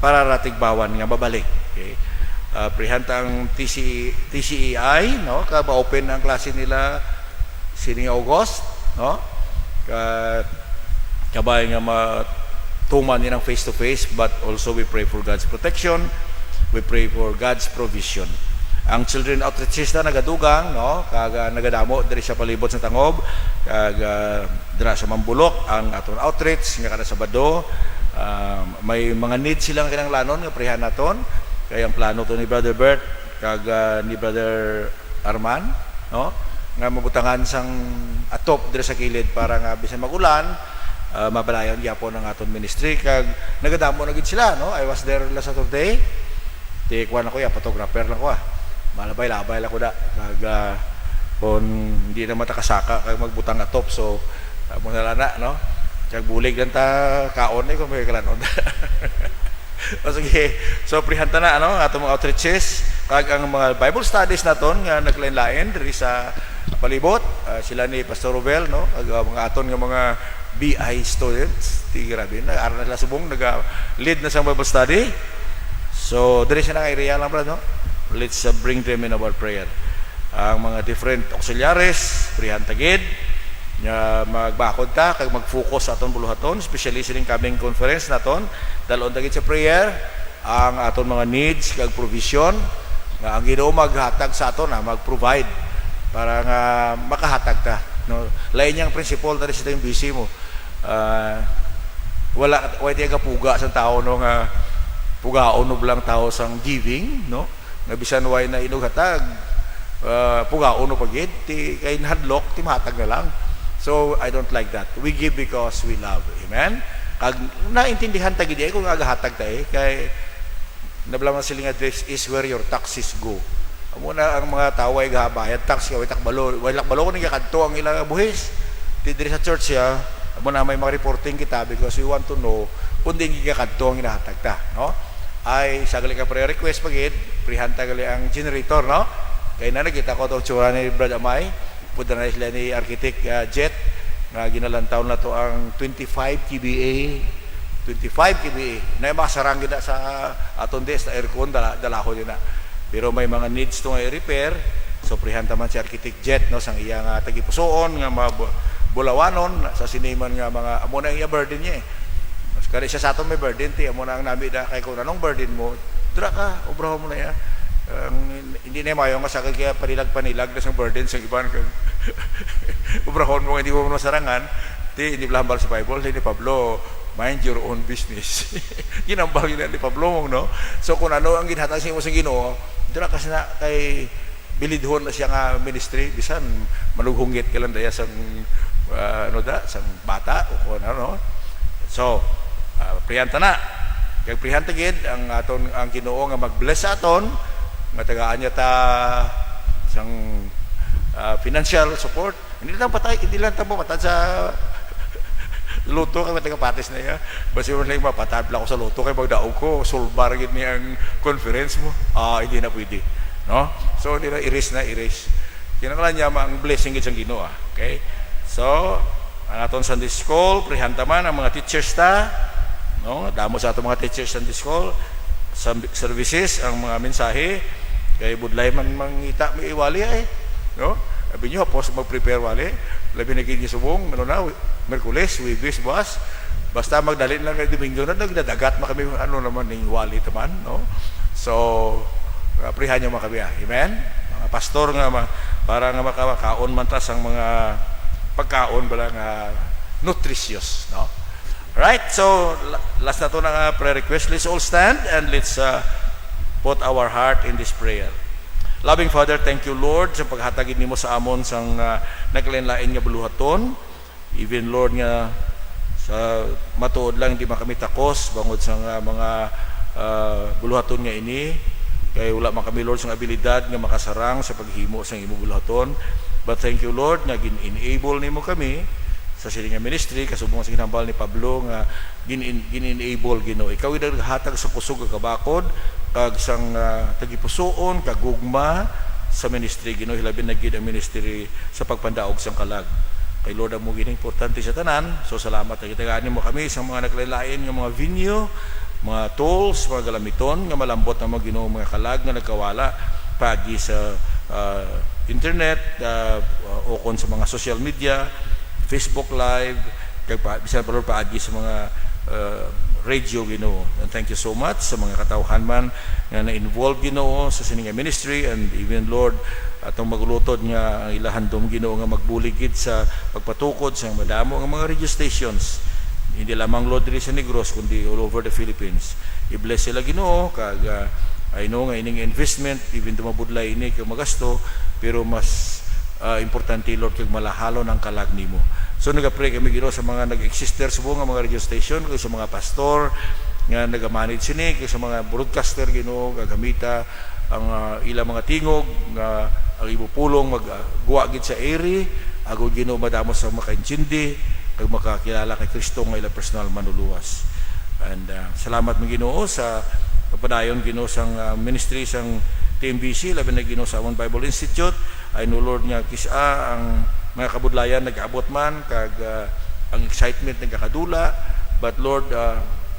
Pararatig Bawan nga babalik. Okay? Prihantang TCEI, no? Ba-open ang klase nila sining August, no? Kabay nga matuman nilang face-to-face, but also we pray for God's protection, we pray for God's provision. Ang children outreaches na nagadugang, no, kag nagadamo diri sa palibot sa Tangob, kag dira sa Mambulok ang aton outreach nga kada Sabado. May mga needs silang kinahanglanon nga prehan naton. Kaya ang plano to ni Brother Bert kag ni Brother Arman, no, nga mabutangan sang atop diri sa kilid para nga bisan magulan, mabalayon gyapon ang aton ministry kag nagadamo na gid sila, no. I was there last Saturday. Tikwan ako ya, photographer lang ko malabay-labay lang ko da kag kung hindi na matakasaka kag magbutang atop, so mo na lana, no, kag bulig lang ta kaon kung may kalanon. O sige, so prihanta na ano atong mga outreaches kag ang mga Bible studies naton nga naglain-lain diri sa palibot, sila ni Pastor Robel, no, kag mga aton nga mga BI students, grabe na aral na subong naga-lead na sa Bible study. So diri sa nang area lang, brad, no. Let's bring them in our prayer. Ang mga different auxiliaries, prihantagid nga magbakod ta kag mag-focus sa aton buluhaton, especially sining coming conference naton, dalon dagit sa prayer ang aton mga needs kag provision nga ang Ginoo maghatag sa aton, mag-provide para nga makahatag ta, no. Lain yang principle tadi sa yung busy mo. Wala tiyaga puga sa tao, no, nga pugaon no lang tao sang giving, no, nga bisan way na inughatag pugaon no pagid ti kay hadlok ti matag na lang. So I don't like that. We give because we love. Amen. Kag naintindihan ta gid kung agahatag ta kay nablaman sila nga this is where your taxes go. Amo na ang mga tao ay gabayad tax kay takbalo, way lakbalo ni kadto ang ilang buhis. Ti diri sa church ya, amo na may mga reporting kita because we want to know kung di kadto ang inahatag ta, no. Ay sagali ka prayer request pagid, prihanta gali ang generator, no. Kay na nakita ko to tsura ni Brad Amay, punta na sila ni Architect Jet nga ginalantaw na to ang 25 kVA na makasarang gina sa aton des na aircon dalaho din na. Pero may mga needs to nga i-repair, so prihanta man si Architect Jet, no, sang iya nga tagipusoon nga bulawanon sa siniman nga mga amo na iya burden niya mas kaya siya sa aton may burden ti amo na ang nami da kay kung anong burden mo dira ka obraho mo na ya. Hindi na mayo nga sa kaya panilag na sang burden sa iban kag obrahon mo hindi mo masarangan ti hindi blambal sa Bible ni Pablo, mind your own business. Ginambal ni Pablo, no. So kung ano ang ginhatag sa imo sa Ginoo dira ka na kay bilidhon na siya nga ministry bisan malughunggit ka lang daya sang sang bata o kung ano. So prihanta na kag prihanta gid ang aton ang Ginoo nga mag-bless sa aton nga tagaan niya ta sang financial support. Hindi lang ta mo patad sa luto kay taga-patis na ya. Basi mo lang mapatabla ko sa luto kay magdaog ko sulbar gid ni ang conference mo. Hindi na pwede, no. So nila erase. Kinahanglan niya ang blessing gid sang Ginoo, okay. So ang aton Sunday school prihanta man ang mga teachers ta, no. Damo sa aton mga teachers Sunday school services ang mga mensahe kay budlay man mangita mi iwali no. Abi nyo hapos mag-prepare wali labi na gid subong ano na Merkules, Webes, Bukas, basta magdali lang kay Domingo na nagdadagat makami ano naman ning wali taman, no. So prihan nyo mga kabiya, amen. Mga pastor nga para nga makakaon man tas ang mga pagkaon bala nga nutritious, no. Right, so last na to na prayer request. Let's all stand and let's put our heart in this prayer. Loving Father, thank you Lord sa paghatagid nimo sa amon sang naglain-lain nga buluhaton. Even Lord nga Sa matuod lang di man kami takos bangod sa mga buluhaton nga ini, kay wala man kami Lord sa abilidad nga makasarang sa paghimo sa imo buluhaton. But thank you Lord nga gin-enable nimo kami sa sining nga ministry kasubong sa ginhambal ni Pablo nga gin-enable Ginoo. Ikaw ang naghatag sa kusog kag kabakod kag sang tagipusoon kag gugma sa ministry Ginoo, hilabi na gid ang ministry sa pagpandaog sang kalag. Kay Lord ang mo gini importante sa tanan. So salamat nagitagaan mo kami sa mga naglaylain nga mga venue, mga tools, mga galamiton nga malambot na mga Ginoo, mga kalag nga nagkawala pagi sa internet o kon sa mga social media, Facebook Live, kag bisan pa Lord paagi sa mga radio Ginoo. And thank you so much sa mga katawhan man nga na-involve Ginoo sa sining nga ministry, and even Lord atong magulutod nga ang ilahandom Ginoo nga magbuligid sa pagpatukod sa madamo nga mga radio stations, hindi lamang Lord diri sa Negros kundi all over the Philippines. I-bless sila Ginoo kag I know nga ining investment even dumabudlay ini kag magasto, pero mas importante Lord kag malahalon ang kalag nimo. So nagapray kami Ginoo sa mga nag-exister sa buong mga radio station, kag sa mga pastor nga nagamanage sini, kag sa mga broadcaster Ginoo gagamita ang ilang mga tingog nga ang ibupulong magguwa gid sa eri agud Ginoo madamo sa makaintindi kag makakilala kay Kristo nga ilang personal manuluwas. And salamat mo Ginoo sa pagpadayon Ginoo sang ministry sang TMBC, labi na Ginoo sa Amon Bible Institute. I know Lord nga kisa ang mga kabudlayan nag-abot man kag ang excitement nagkakadula, but Lord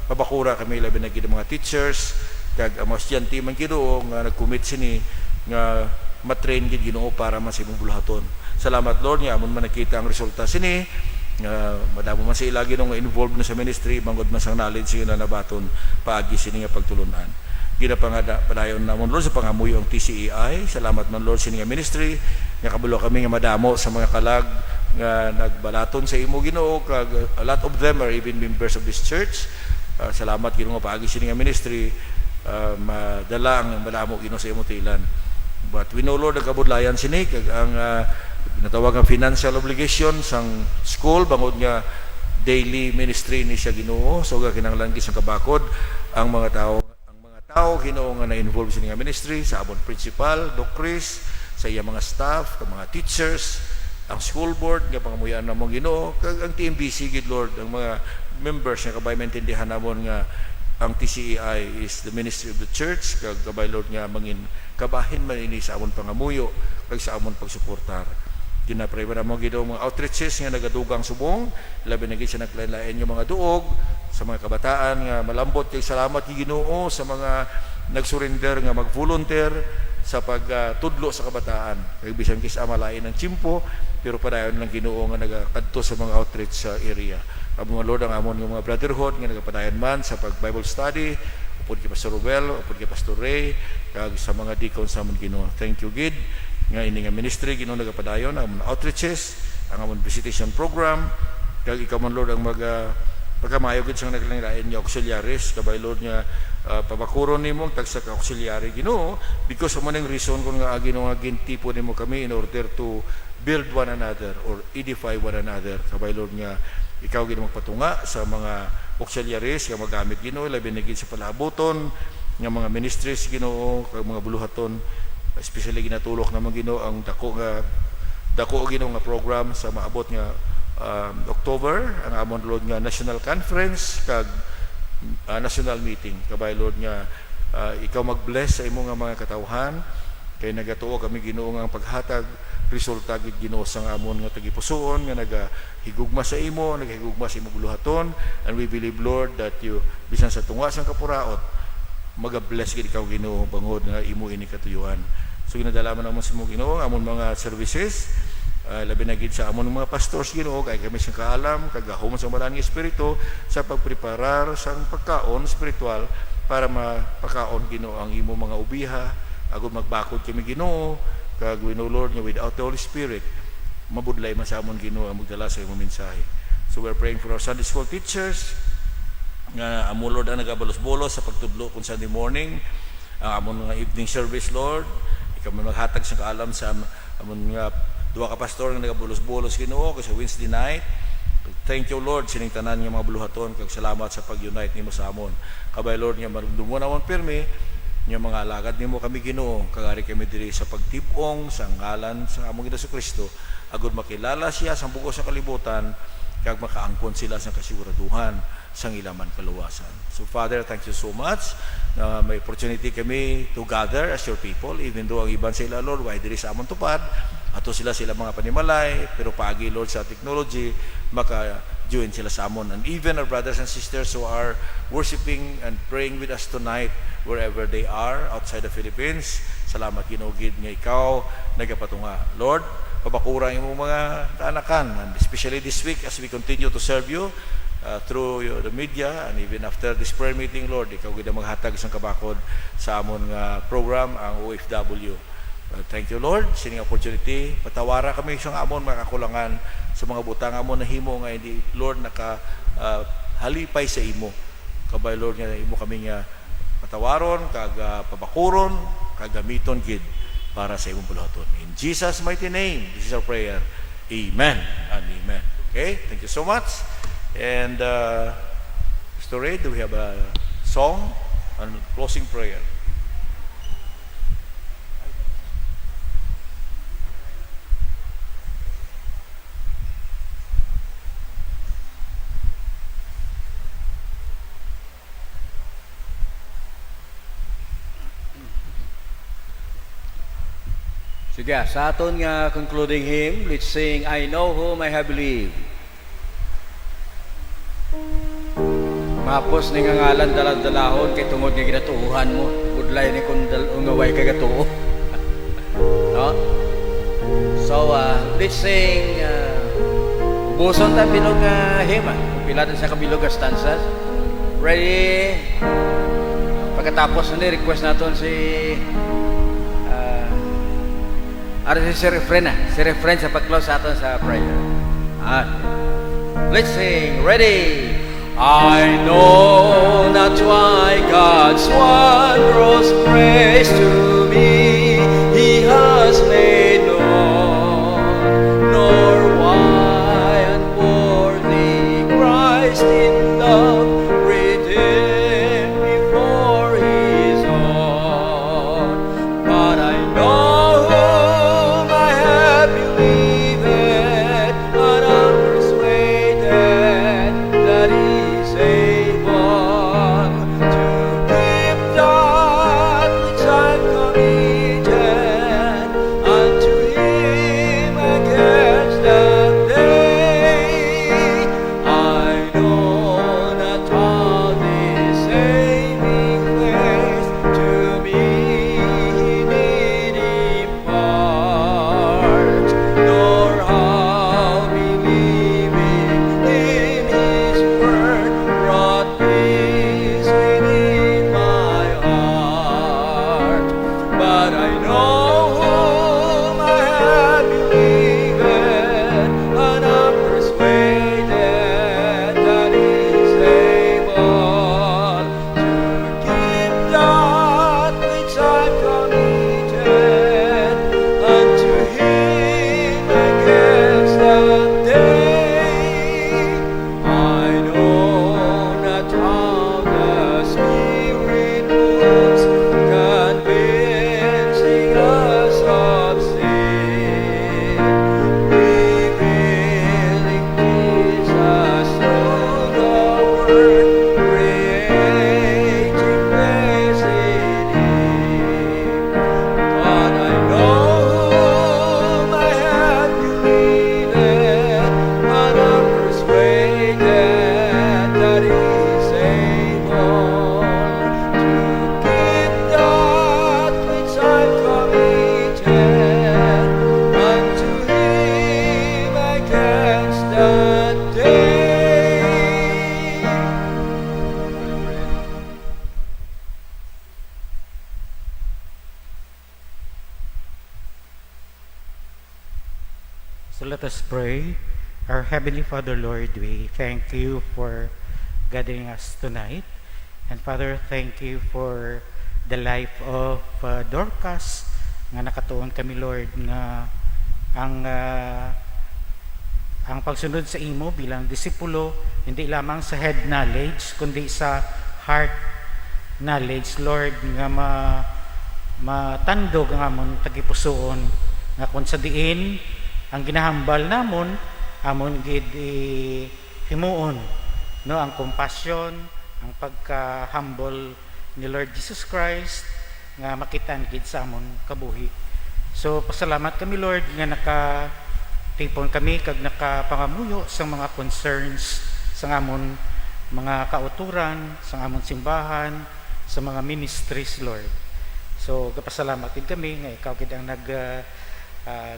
pabakura kami labi na gid mga teachers kag ang mga estudyante man Ginoo nga nag-commit sini nga matrain gid Ginoo para masimong buluhaton. Salamat Lord nga amon man nakita ang resulta sini madamo man sa ila Ginoo nga involved na sa ministry, mangod man sang knowledge nga nabaton paagi sini nga pagtulunan. Padayon namon Lord sa pangamuyo ang TCEI. Salamat man Lord sini nga ministry nga kabulo kami nga madamo sa mga kalag nga nagbalaton sa imo Ginoo kag a lot of them are even members of this church. Salamat Ginoo nga paagi sini nga ministry madala ang madamo Ginoo sa imo tilan. But we know Lord nagkabudlayan sini kag ang natawag nga financial obligation sang school bangod nga daily ministry ni siya Ginoo. So kinahanglan gid sa kabakod ang mga tao Ginoo nga na-involve sa nga ministry, sa amon principal, Doc Chris, sa iya mga staff, sa mga teachers, ang school board nga pangamuyan namon Ginoo, kag ang TMBC gid Lord, ang mga members nga kabay maintindihan namon nga ang TCEI is the ministry of the church, kag kabay Lord nga mangin kabahin man ini sa amon pangamuyo kag sa amon pagsuportar. Ginapray ba namon Ginoo mga outreaches nga nagadugang subong, labi na gid sa naglain-lain yung mga duog sa mga kabataan nga malambot kay salamat kay Ginoo sa mga nagsurrender nga mag-volunteer sa pagtudlo sa kabataan. Kay bisan kis amalain ng tsimpo, pero padayon lang Ginoo nga nagakadto sa mga outreach sa area. Ang mga Lord ang amon nga mga brotherhood nga nagapadayon man sa pag-Bible study, upod kay Pastor Ruel, upod kay Pastor Ray, kag sa mga deacons sa amon Ginoo. Thank you gid nga ini nga ministry Ginoo nagapadayon ang mga outreaches, ang amon visitation program, kag ikaw man Lord ang pagkamayo gid sang naglain nga auxiliaries kabay Lord nga pabakuron nimo tagsa ka auxiliary Ginoo, because amo ning reason kun nga Ginoo nga gintipo nimo kami in order to build one another or edify one another. Kabay Lord nga ikaw gid magpatunga sa mga auxiliaries nga magamit Ginoo labi na gid sa palaboton nga mga ministries Ginoo kag mga buluhaton, especially ginatulok naman Ginoo ang dako Ginoo nga program sa maabot nga October ang amon Lord nga national conference kag national meeting. Kabay Lord nga ikaw mag-bless sa imo nga mga katawhan, kay nagatuo kami Ginoo nga ang paghatag resulta gid Ginoo sang amon nga tagipusoon nga nagahigugma sa imo, nagahigugma sa imo buluhaton, and we believe Lord that you bisan sa tunga sang kapuraot maga-bless gid ikaw Ginoo bangod nga imo ini katuyuan. So ginadala man namon sa imo Ginoo amon mga services, labi na gid sa amon mga pastors Ginoo, kay kami sing kaalam kag gahom sa malang espiritu sa pagpreparar sang pagkaon spiritual para mapakaon Ginoo ang imo mga ubiha agud magbakod kami Ginoo, kag we know Lord nga without the Holy Spirit mabudlay man sa amon Ginoo ang magdala sa imong mensahe. So we're praying for our Sunday school teachers nga amo Lord ang nagabalos-bolos sa pagtudlo kun Sunday morning, ang amon mga evening service Lord, ikaw man maghatag sa kaalam sa amon nga duha ka pastor nga nagabulos-bulos Ginoo kasi Wednesday night, Thank you, Lord, sining tanan nga mga buluhaton, kag salamat sa pag-unite nimo sa amon. Kabay, Lord, nga marumdumo namon pirmi, nga mga alagad nimo kami Ginoo, kagari kami diri sa pagtibong sa ngalan sa among Ginoong Kristo, agud makilala siya sa bugos sa kalibutan, kag makaangkon sila sa kasiguraduhan sa ilaman kaluwasan. So Father, thank you so much na may opportunity kami to gather as your people, even though ang iban sila, Lord, why diri sa amon tupad, ato sila mga panimalay, pero pagi, Lord, sa technology, maka-join sila sa amon. And even our brothers and sisters who are worshiping and praying with us tonight, wherever they are, outside the Philippines, salamat Ginoo-gid nga ikaw nagapatunga. Lord, pabakurang imong mga kaanakan, and especially this week as we continue to serve you through the media, and even after this prayer meeting, Lord, ikaw gid ang maghatag sa kabakod sa amon nga program, ang OFW. Thank you, Lord, sining opportunity. Patawara kami sa amon mga kakulangan sa mga butang amon na himo nga hindi, Lord, halipay sa imo. Kabay, Lord, nga imo kami nga patawaron, kag pabakuron, kag gamiton gid para sa imong buluhaton. In Jesus' mighty name, this is our prayer. Amen and amen. Okay, thank you so much. And Mr. Ray, do we have a song and closing prayer? Sige, sa aton nga concluding hymn, let's sing, I Know Whom I Have Believed. Mapos ni nga ngalan daladalahon kay tungod nga ginatuuhan mo. Budlay ni kung ungaway kay gatuo. No? So, let's sing buson ta bilog nga hymn. Pila sa kabilog nga stanzas. Ready? Pagkatapos ni request naton si si refrain sa pag-close aton sa prayer. Let's sing. Ready? I know not why God's wondrous grace to me He has made known, nor why unworthy Christ in love redeemed me for His own. But I know whom I have believed, and I'm persuaded that He is able to keep that which I've committed unto Him against that day. I know not how this saving grace to me He did impart, nor how believing in His word brought peace within my heart. But I know whom I have believed, and I'm persuaded that He's able to keep that which I've committed unto Him against that day. I know not how the Spirit moves, convincing us of sin, revealing Jesus through the Word, creating place in Him. But I know whom I have believed, and I'm persuaded that He's able to keep that which I've committed unto Him against that day. So let us pray. Our Heavenly Father, Lord, we thank you for gathering us tonight. And Father, thank you for the life of Dorcas nga nakatuon kami, Lord, nga ang ang pagsunod sa imo bilang disipulo, hindi lamang sa head knowledge, kundi sa heart knowledge, Lord, nga matandog ang amon tagipusoon, nga kung sa diin, ang ginahambal namon, amon gid himuon, no, ang compassion, ang pagka-humble ni Lord Jesus Christ, nga makitaan gid sa amon kabuhi. So, pasalamat kami, Lord, nga nakatipon kami kag nakapangamuyo sa mga concerns sa amon mga kauturan, sa amon simbahan, sa mga ministries, Lord. So, kapasalamat din kami nga ikaw gid ang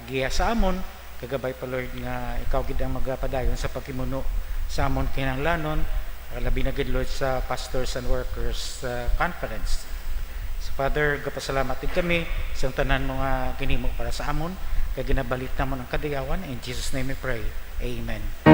giya sa amon, kagabay pa, Lord, nga ikaw gid ang magpadayon sa pagkimuno sa amon kinahanglanon, labi na gid, Lord, sa Pastors and Workers Conference. So, Father, kapasalamat din kami sa tanan mga ginhimo para sa amon, kay ginabalit namon ang kadayawan. In Jesus' name we pray. Amen.